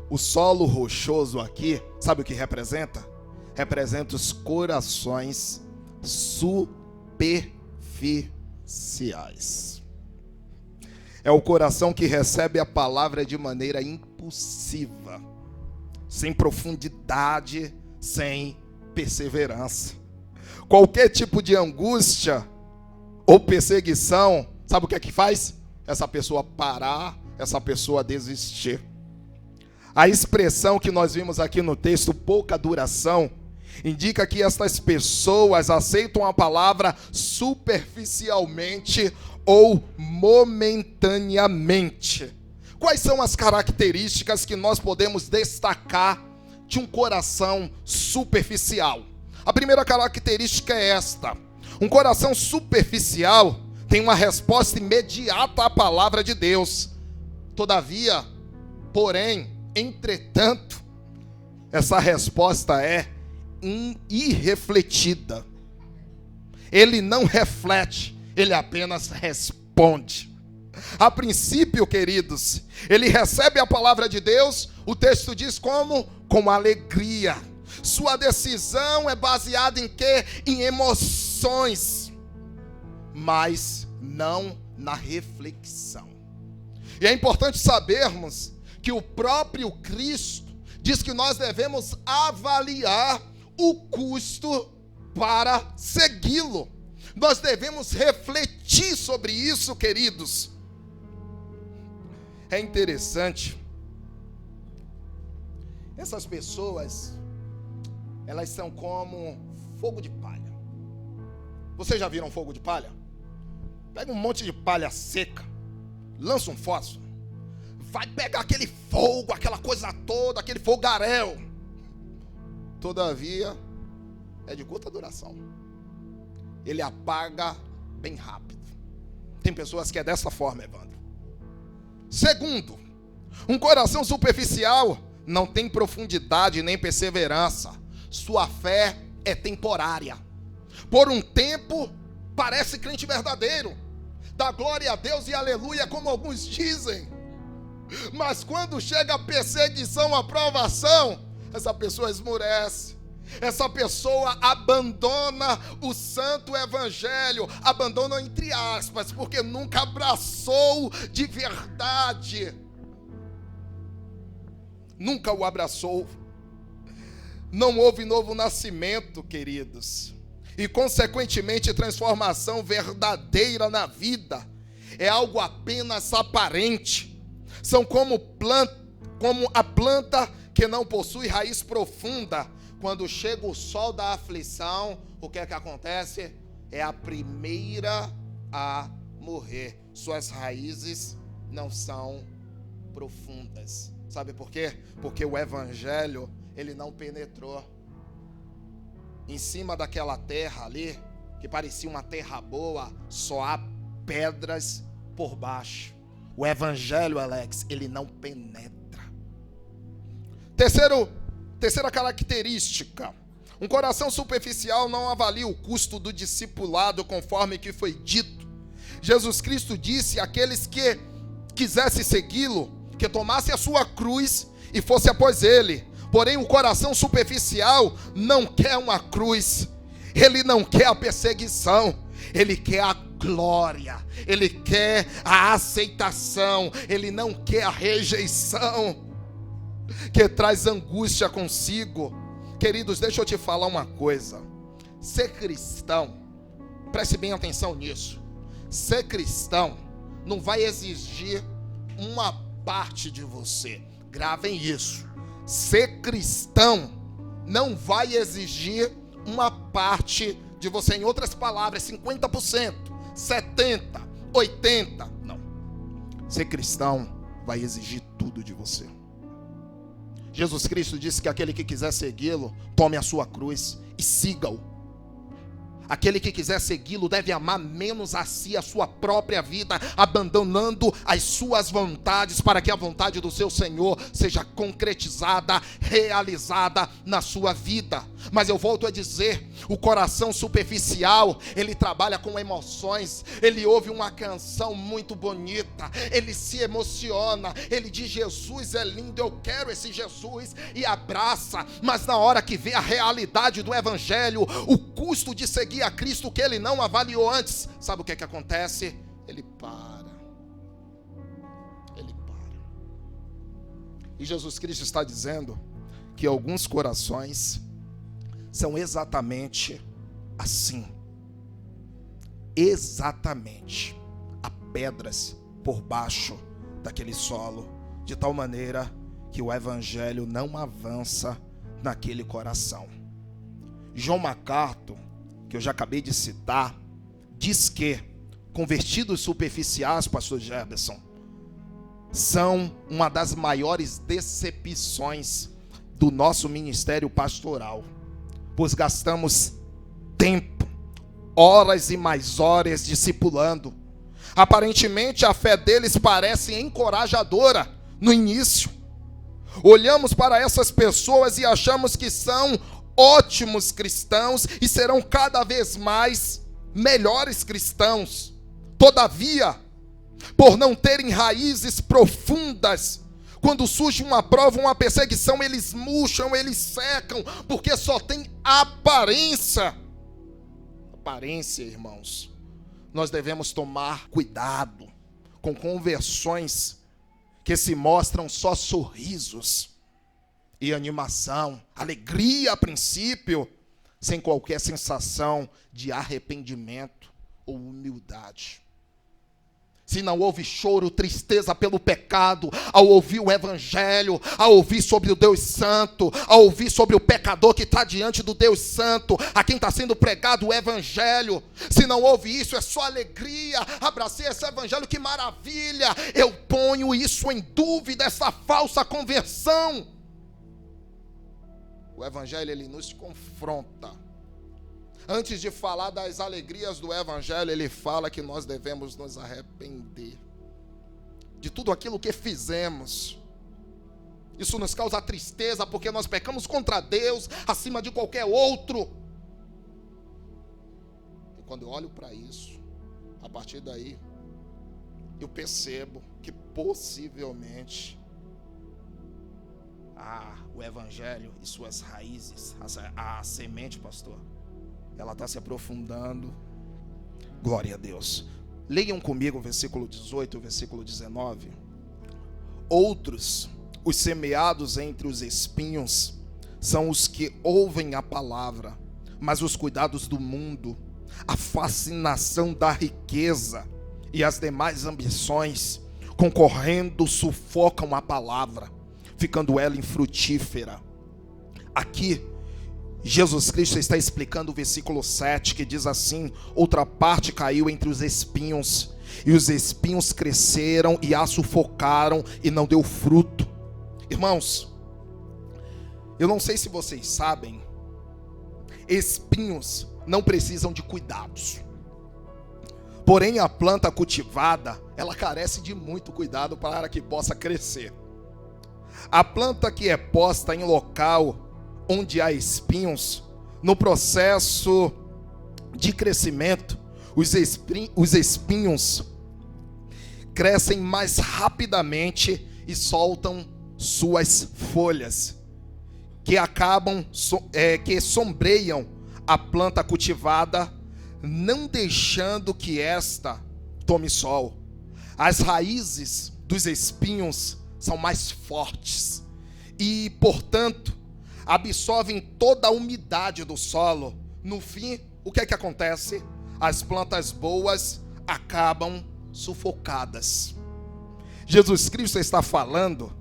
o solo rochoso aqui, sabe o que representa? Representa os corações superficiais. É o coração que recebe a palavra de maneira impulsiva, sem profundidade, sem perseverança. Qualquer tipo de angústia ou perseguição, sabe o que é que faz? Essa pessoa parar, essa pessoa desistir. A expressão que nós vimos aqui no texto, pouca duração, indica que estas pessoas aceitam a palavra superficialmente ou momentaneamente. Quais são as características que nós podemos destacar de um coração superficial? A primeira característica é esta: um coração superficial tem uma resposta imediata à palavra de Deus. Todavia, porém, entretanto, essa resposta é irrefletida. Ele não reflete, ele apenas responde. A princípio, queridos, ele recebe a palavra de Deus, o texto diz como? Com alegria. Sua decisão é baseada em quê? Em emoções, mas não na reflexão. E é importante sabermos que o próprio Cristo diz que nós devemos avaliar o custo para segui-lo. Nós devemos refletir sobre isso, queridos. É interessante. Essas pessoas, elas são como fogo de palha. Vocês já viram fogo de palha? Pega um monte de palha seca, lança um fósforo, vai pegar aquele fogo, aquela coisa toda, aquele fogaréu. Todavia, é de curta duração. Ele apaga bem rápido. Tem pessoas que é dessa forma, Evandro. Segundo, um coração superficial não tem profundidade nem perseverança. Sua fé é temporária. Por um tempo, parece crente verdadeiro. Dá glória a Deus e aleluia, como alguns dizem. Mas quando chega a perseguição, a provação, essa pessoa esmurece. Essa pessoa abandona o santo evangelho, abandona entre aspas, porque nunca abraçou de verdade. Nunca o abraçou. Não houve novo nascimento, queridos. E consequentemente transformação verdadeira na vida. É algo apenas aparente. São como a planta que não possui raiz profunda. Quando chega o sol da aflição, o que é que acontece? É a primeira a morrer. Suas raízes não são profundas. Sabe por quê? Porque o evangelho, ele não penetrou. Em cima daquela terra ali, que parecia uma terra boa, só há pedras por baixo. O evangelho, Alex, ele não penetra. Terceira característica: um coração superficial não avalia o custo do discipulado conforme que foi dito. Jesus Cristo disse àqueles que quisessem segui-lo, que tomasse a sua cruz e fosse após ele. Porém, o coração superficial não quer uma cruz, ele não quer a perseguição, ele quer a glória, ele quer a aceitação, ele não quer a rejeição, que traz angústia consigo. Queridos, deixa eu te falar uma coisa. Ser cristão, preste bem atenção nisso. Ser cristão não vai exigir uma parte de você. Gravem isso. Ser cristão não vai exigir uma parte de você. Em outras palavras, 50%, 70%, 80%. Não. Ser cristão vai exigir tudo de você. Jesus Cristo disse que aquele que quiser segui-lo, tome a sua cruz e siga-o. Aquele que quiser segui-lo deve amar menos a si, a sua própria vida, abandonando as suas vontades, para que a vontade do seu Senhor seja concretizada, realizada na sua vida. Mas eu volto a dizer, o coração superficial, ele trabalha com emoções. Ele ouve uma canção muito bonita, ele se emociona, ele diz: Jesus é lindo, eu quero esse Jesus, e abraça. Mas na hora que vê a realidade do evangelho, o custo de seguir a Cristo que ele não avaliou antes, sabe o que acontece? Ele para. E Jesus Cristo está dizendo que alguns corações são exatamente assim. Exatamente. Há pedras por baixo daquele solo, de tal maneira que o evangelho não avança naquele coração. John MacArthur, que eu já acabei de citar, diz que convertidos superficiais, pastor Gerberson, são uma das maiores decepções do nosso ministério pastoral, pois gastamos tempo, horas e mais horas discipulando. Aparentemente a fé deles parece encorajadora no início. Olhamos para essas pessoas e achamos que são ótimos cristãos e serão cada vez mais melhores cristãos. Todavia, por não terem raízes profundas, quando surge uma prova, uma perseguição, eles murcham, eles secam, porque só tem aparência. Aparência, irmãos. Nós devemos tomar cuidado com conversões que se mostram só sorrisos e animação, alegria a princípio, sem qualquer sensação de arrependimento ou humildade. Se não houve choro, tristeza pelo pecado, ao ouvir o evangelho, ao ouvir sobre o Deus Santo, ao ouvir sobre o pecador que está diante do Deus Santo, a quem está sendo pregado o evangelho, se não houve isso, é só alegria, abracei esse evangelho, que maravilha, eu ponho isso em dúvida, essa falsa conversão. O evangelho, ele nos confronta. Antes de falar das alegrias do evangelho, ele fala que nós devemos nos arrepender de tudo aquilo que fizemos. Isso nos causa tristeza, porque nós pecamos contra Deus acima de qualquer outro. E quando eu olho para isso, a partir daí, eu percebo que possivelmente o evangelho e suas raízes, a semente, pastor, ela está se aprofundando. Glória a Deus. Leiam comigo o versículo 18, o versículo 19. Outros, os semeados entre os espinhos, são os que ouvem a palavra, mas os cuidados do mundo, a fascinação da riqueza e as demais ambições, concorrendo, sufocam a palavra, ficando ela infrutífera. Aqui, Jesus Cristo está explicando o versículo 7, que diz assim: outra parte caiu entre os espinhos, e os espinhos cresceram e a sufocaram, e não deu fruto. Irmãos, eu não sei se vocês sabem, espinhos não precisam de cuidados. Porém, a planta cultivada, ela carece de muito cuidado para que possa crescer. A planta que é posta em local onde há espinhos, no processo de crescimento, os espinhos crescem mais rapidamente e soltam suas folhas, que que sombreiam a planta cultivada, não deixando que esta tome sol. As raízes dos espinhos são mais fortes e, portanto, absorvem toda a umidade do solo. No fim, o que é que acontece? As plantas boas acabam sufocadas. Jesus Cristo está falando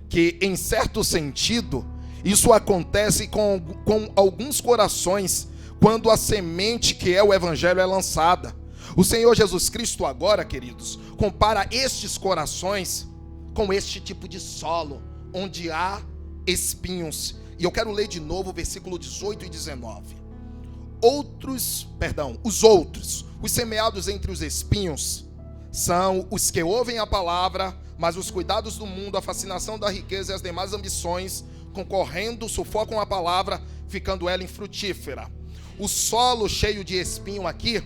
que, em certo sentido, isso acontece com alguns corações, quando a semente que é o evangelho é lançada. O Senhor Jesus Cristo agora, queridos, compara estes corações com este tipo de solo, onde há espinhos. E eu quero ler de novo o versículo 18 e 19. os semeados entre os espinhos, são os que ouvem a palavra, mas os cuidados do mundo, a fascinação da riqueza e as demais ambições, concorrendo, sufocam a palavra, ficando ela infrutífera. O solo cheio de espinho aqui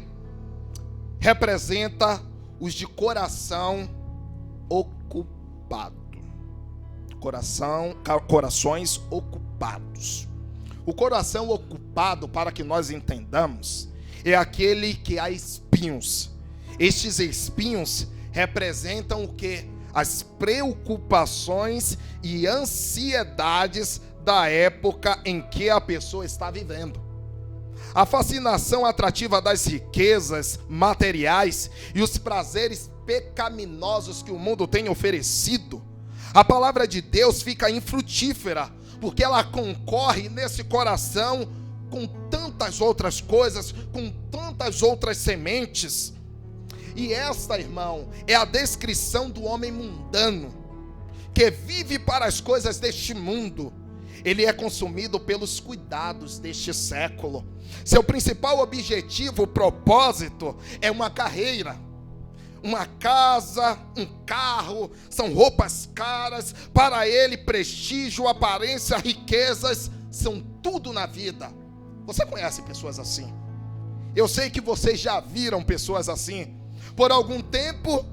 representa os de coração ocupado. Corações ocupados. O coração ocupado, para que nós entendamos, é aquele que há espinhos. Estes espinhos representam o quê? As preocupações e ansiedades da época em que a pessoa está vivendo. A fascinação atrativa das riquezas materiais e os prazeres pecaminosos que o mundo tem oferecido, a palavra de Deus fica infrutífera, porque ela concorre nesse coração com tantas outras coisas, com tantas outras sementes. E esta, irmão, é a descrição do homem mundano, que vive para as coisas deste mundo. Ele é consumido pelos cuidados deste século. Seu principal objetivo, propósito, é uma carreira, uma casa, um carro, são roupas caras. Para ele, prestígio, aparência, riquezas, são tudo na vida. Você conhece pessoas assim? Eu sei que vocês já viram pessoas assim. Por algum tempo,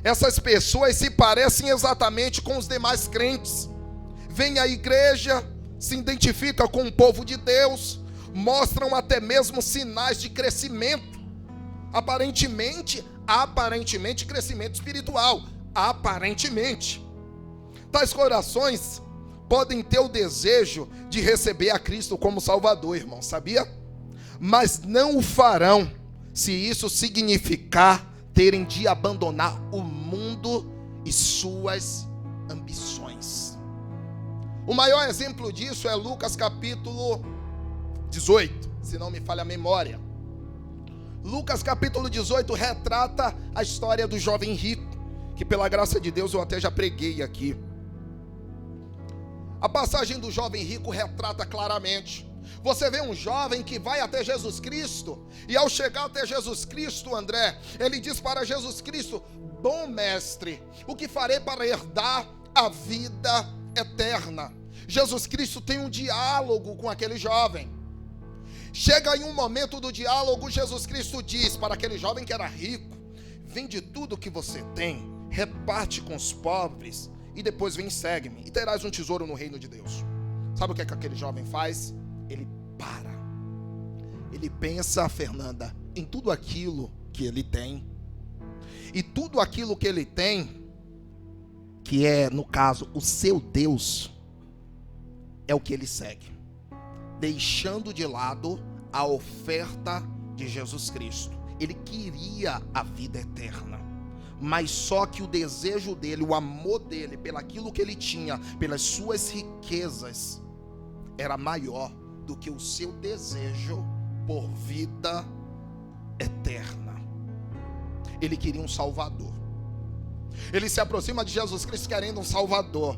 essas pessoas se parecem exatamente com os demais crentes. Vêm à igreja, se identificam com o povo de Deus, mostram até mesmo sinais de crescimento. Aparentemente crescimento espiritual. Aparentemente. Tais corações podem ter o desejo de receber a Cristo como Salvador, irmão, sabia? Mas não o farão se isso significar terem de abandonar o mundo e suas ambições. O maior exemplo disso é Lucas capítulo 18, se não me falha a memória. Lucas capítulo 18 retrata a história do jovem rico, que pela graça de Deus eu até já preguei aqui. A passagem do jovem rico retrata claramente. Você vê um jovem que vai até Jesus Cristo, e ao chegar até Jesus Cristo, André, ele diz para Jesus Cristo: bom mestre, o que farei para herdar a vida eterna? Jesus Cristo tem um diálogo com aquele jovem. Chega em um momento do diálogo, Jesus Cristo diz para aquele jovem que era rico: vende tudo que você tem, reparte com os pobres, e depois vem e segue-me, e terás um tesouro no reino de Deus. Sabe o que é que aquele jovem faz? Ele para. Ele pensa, Fernanda, em tudo aquilo que ele tem. E tudo aquilo que ele tem, que é, no caso, o seu Deus, é o que ele segue, deixando de lado a oferta de Jesus Cristo. Ele queria a vida eterna, mas só que o desejo dele, o amor dele, pelaquilo que ele tinha, pelas suas riquezas, era maior do que o seu desejo por vida eterna. Ele queria um Salvador. Ele se aproxima de Jesus Cristo querendo um Salvador,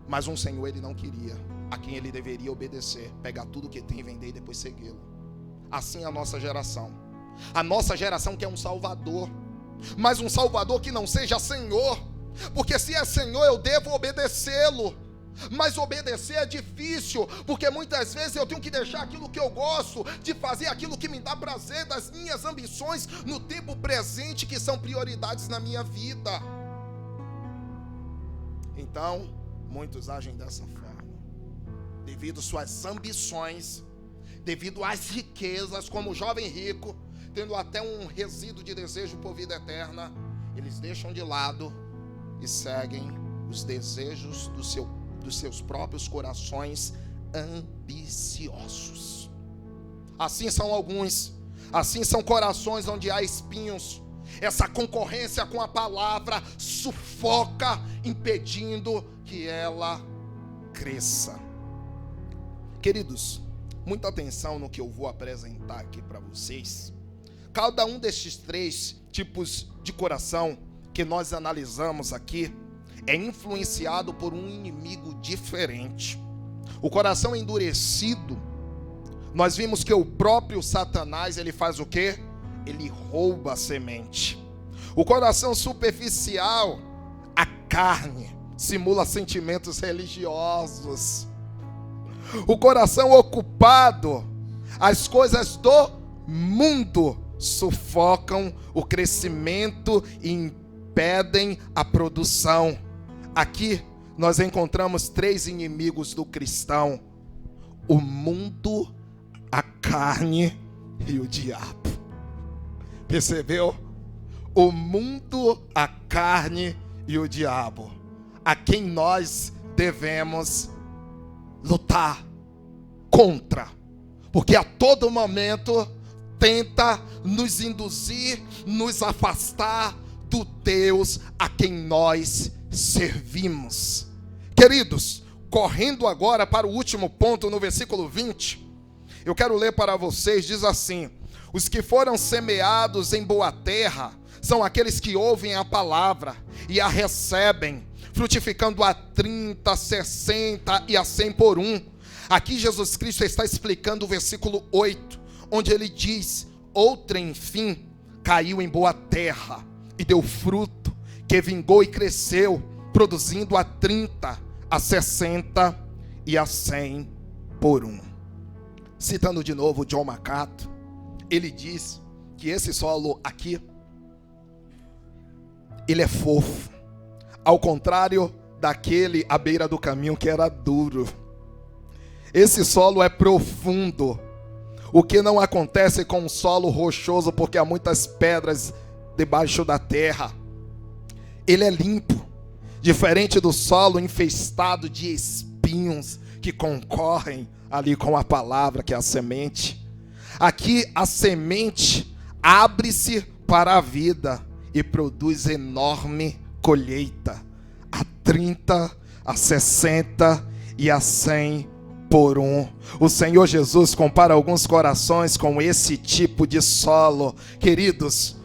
mas um Senhor ele não queria, a quem ele deveria obedecer, pegar tudo que tem, vender e depois segui-lo. Assim é a nossa geração. A nossa geração quer um Salvador, mas um Salvador que não seja Senhor, porque se é Senhor eu devo obedecê-lo. Mas obedecer é difícil, porque muitas vezes eu tenho que deixar aquilo que eu gosto, de fazer aquilo que me dá prazer, das minhas ambições no tempo presente, que são prioridades na minha vida. Então, muitos agem dessa forma, devido às suas ambições, devido às riquezas, como o jovem rico, tendo até um resíduo de desejo por vida eterna, eles deixam de lado e seguem os desejos dos seus próprios corações ambiciosos. Assim são alguns, assim são corações onde há espinhos. Essa concorrência com a palavra sufoca, impedindo que ela cresça. Queridos, muita atenção no que eu vou apresentar aqui para vocês. Cada um destes 3 tipos de coração que nós analisamos aqui é influenciado por um inimigo diferente. O coração endurecido nós vimos que o próprio Satanás, ele faz o quê? Ele rouba a semente. O coração superficial, a carne, simula sentimentos religiosos. O coração ocupado, as coisas do mundo sufocam o crescimento e impedem a produção. Aqui nós encontramos 3 inimigos do cristão: o mundo, a carne e o diabo. Percebeu? O mundo, a carne e o diabo, a quem nós devemos lutar contra, porque a todo momento tenta nos induzir, nos afastar do Deus a quem nós servimos. Queridos, correndo agora para o último ponto, no versículo 20, eu quero ler para vocês, diz assim: os que foram semeados em boa terra são aqueles que ouvem a palavra e a recebem, frutificando a 30, 60 e a 100 por um. Aqui Jesus Cristo está explicando o versículo 8, onde ele diz: outra, enfim, caiu em boa terra e deu fruto, que vingou e cresceu, produzindo a 30, a 60 e a 100 por um. Citando de novo John MacArthur, ele diz que esse solo aqui, ele é fofo, ao contrário daquele à beira do caminho que era duro. Esse solo é profundo, o que não acontece com um solo rochoso, porque há muitas pedras debaixo da terra. Ele é limpo, diferente do solo infestado de espinhos que concorrem ali com a palavra, que é a semente. Aqui a semente abre-se para a vida e produz enorme colheita, a 30, a 60 e a 100 por um. O Senhor Jesus compara alguns corações com esse tipo de solo. Queridos,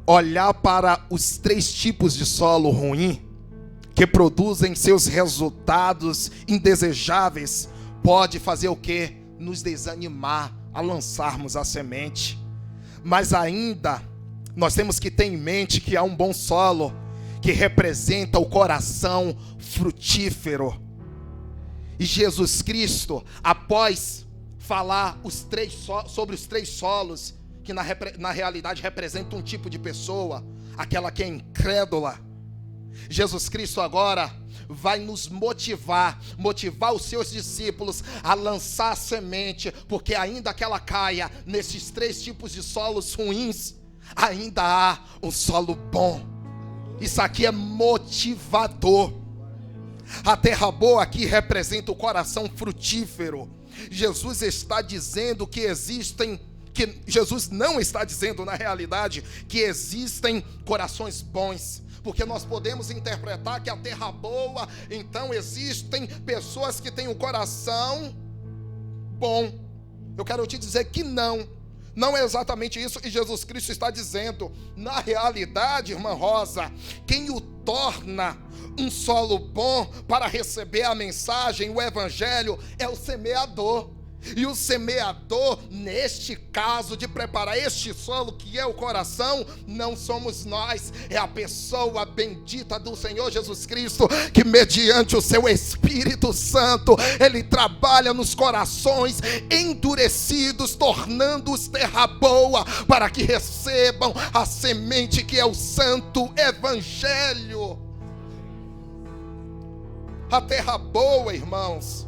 olhar para os 3 tipos de solo ruim, que produzem seus resultados indesejáveis, pode fazer o quê? Nos desanimar a lançarmos a semente. Mas ainda nós temos que ter em mente que há um bom solo que representa o coração frutífero. E Jesus Cristo, após falar sobre os 3 solos, que na realidade representam um tipo de pessoa, aquela que é incrédula, Jesus Cristo agora vai nos motivar os seus discípulos a lançar a semente, porque ainda que ela caia nesses 3 tipos de solos ruins, ainda há um solo bom. Isso aqui é motivador. A terra boa aqui representa o coração frutífero. Jesus está dizendo que Jesus não está dizendo na realidade que existem corações bons, porque nós podemos interpretar que a terra boa, então existem pessoas que têm um coração bom. Eu quero te dizer que não é exatamente isso que Jesus Cristo está dizendo. Na realidade, irmã Rosa, quem o torna um solo bom para receber a mensagem, o evangelho, é o semeador. E o semeador, neste caso de preparar este solo que é o coração, não somos nós, é a pessoa bendita do Senhor Jesus Cristo, que mediante o seu Espírito Santo, ele trabalha nos corações endurecidos, tornando-os terra boa, para que recebam a semente que é o santo evangelho. A terra boa, irmãos,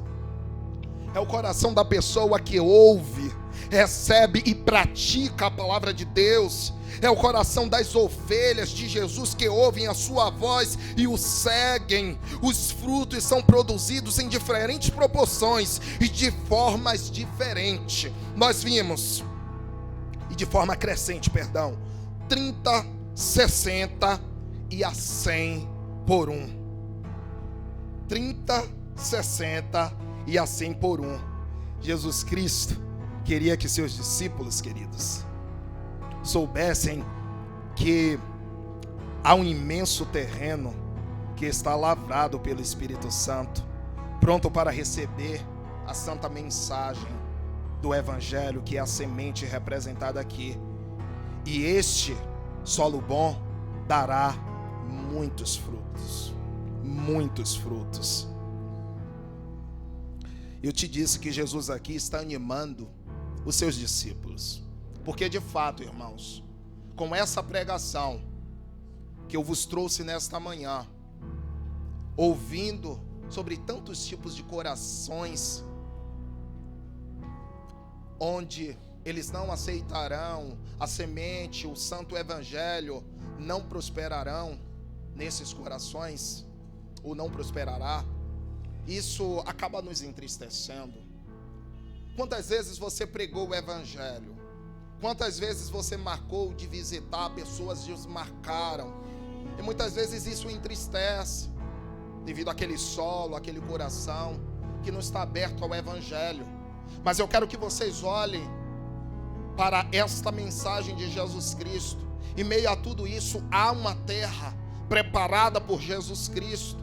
é o coração da pessoa que ouve, recebe e pratica a palavra de Deus. É o coração das ovelhas de Jesus que ouvem a sua voz e o seguem. Os frutos são produzidos em diferentes proporções e de formas diferentes. Nós vimos, e de forma crescente, 30, 60 e a 100 por um. 30, 60 e a 100 por um. Jesus Cristo queria que seus discípulos, queridos, soubessem que há um imenso terreno que está lavrado pelo Espírito Santo, pronto para receber a santa mensagem. do Evangelho, que é a semente representada aqui. E este solo bom dará muitos frutos. Muitos frutos. Eu te disse que Jesus aqui está animando os seus discípulos. Porque de fato, irmãos, com essa pregação que eu vos trouxe nesta manhã, ouvindo sobre tantos tipos de corações, onde eles não aceitarão a semente, o santo evangelho, não prosperarão nesses corações, ou não prosperará, isso acaba nos entristecendo. Quantas vezes você pregou o evangelho? Quantas vezes você marcou de visitar, pessoas desmarcaram? E muitas vezes isso entristece, devido àquele solo, àquele coração que não está aberto ao evangelho. Mas eu quero que vocês olhem para esta mensagem de Jesus Cristo. Em meio a tudo isso, há uma terra preparada por Jesus Cristo,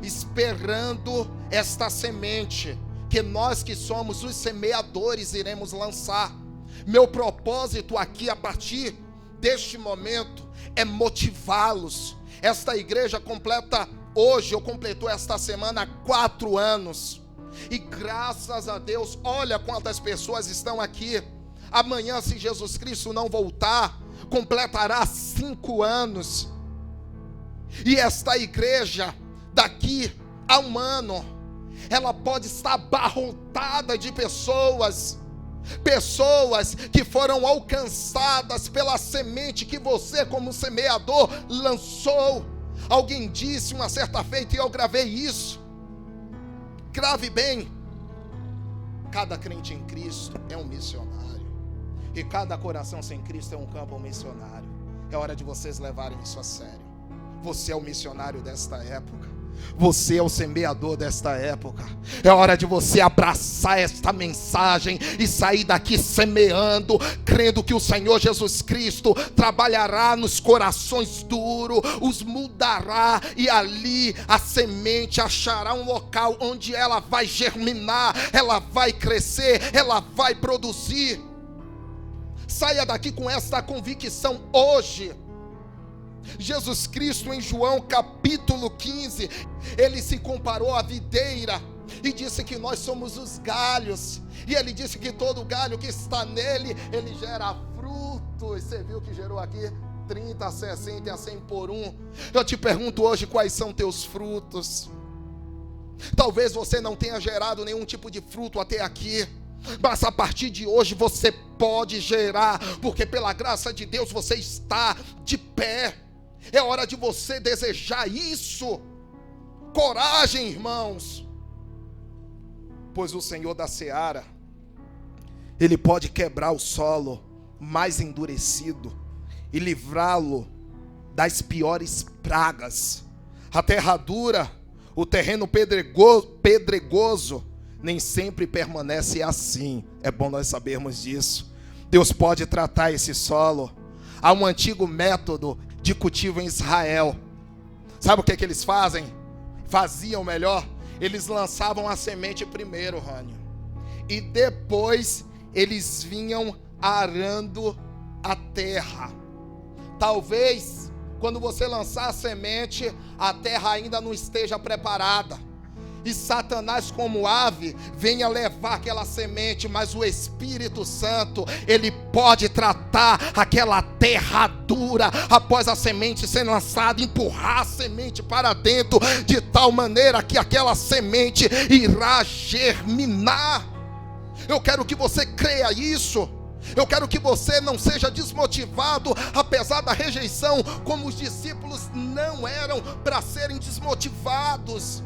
esperando esta semente, que nós que somos os semeadores iremos lançar. Meu propósito aqui, a partir deste momento, é motivá-los. Esta igreja completou esta semana 4 anos. E graças a Deus, olha quantas pessoas estão aqui. Amanhã, se Jesus Cristo não voltar, completará 5 anos. E esta igreja, daqui a 1 ano, ela pode estar abarrotada de pessoas que foram alcançadas pela semente que você, como semeador, lançou. Alguém disse uma certa feita, e eu gravei isso. Grave bem: cada crente em Cristo é um missionário, e cada coração sem Cristo é um campo missionário. É hora de vocês levarem isso a sério. Você é o missionário desta época. Você é o semeador desta época. É hora de você abraçar esta mensagem e sair daqui semeando, crendo que o Senhor Jesus Cristo trabalhará nos corações duros, os mudará, e ali a semente achará um local onde ela vai germinar, ela vai crescer, ela vai produzir. Saia daqui com esta convicção hoje. Jesus Cristo, em João capítulo 15, ele se comparou à videira e disse que nós somos os galhos, e ele disse que todo galho que está nele, ele gera frutos. Você viu que gerou aqui 30, 60 e a 100 por 1. Eu te pergunto hoje, quais são teus frutos? Talvez você não tenha gerado nenhum tipo de fruto até aqui, mas a partir de hoje você pode gerar, porque pela graça de Deus você está de pé. É hora de você desejar isso. Coragem, irmãos, pois o Senhor da seara, ele pode quebrar o solo mais endurecido e livrá-lo das piores pragas. A terra dura, o terreno pedregoso, nem sempre permanece assim. É bom nós sabermos disso. Deus pode tratar esse solo. Há um antigo método de cultivo em Israel. Sabe o que eles faziam melhor? Eles lançavam a semente primeiro, Rânio, e depois eles vinham arando a terra. Talvez quando você lançar a semente, a terra ainda não esteja preparada, e Satanás, como ave, venha levar aquela semente, mas o Espírito Santo, ele pode tratar aquela terra dura, após a semente ser lançada, empurrar a semente para dentro, de tal maneira que aquela semente irá germinar. Eu quero que você creia isso. Eu quero que você não seja desmotivado, apesar da rejeição, como os discípulos não eram para serem desmotivados.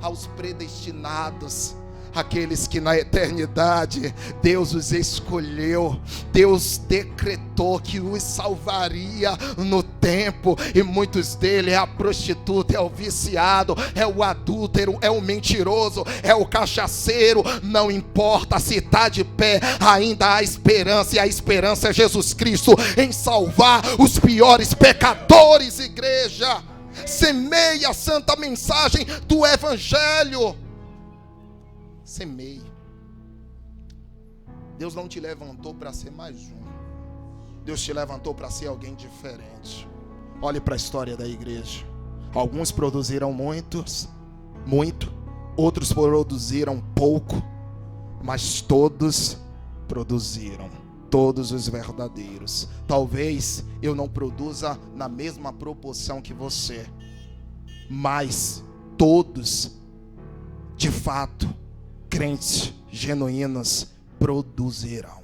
Aos predestinados, aqueles que na eternidade Deus os escolheu, Deus decretou que os salvaria no tempo, e muitos deles: é a prostituta, é o viciado, é o adúltero, é o mentiroso, é o cachaceiro. Não importa se está de pé, ainda há esperança, e a esperança é Jesus Cristo em salvar os piores pecadores. Igreja, semeie a santa mensagem do evangelho. Semeie. Deus não te levantou para ser mais um. Deus te levantou para ser alguém diferente. Olhe para a história da igreja. Alguns produziram muito, outros produziram pouco, mas todos produziram, todos os verdadeiros. Talvez eu não produza na mesma proporção que você, mas todos, de fato, crentes genuínos, produzirão.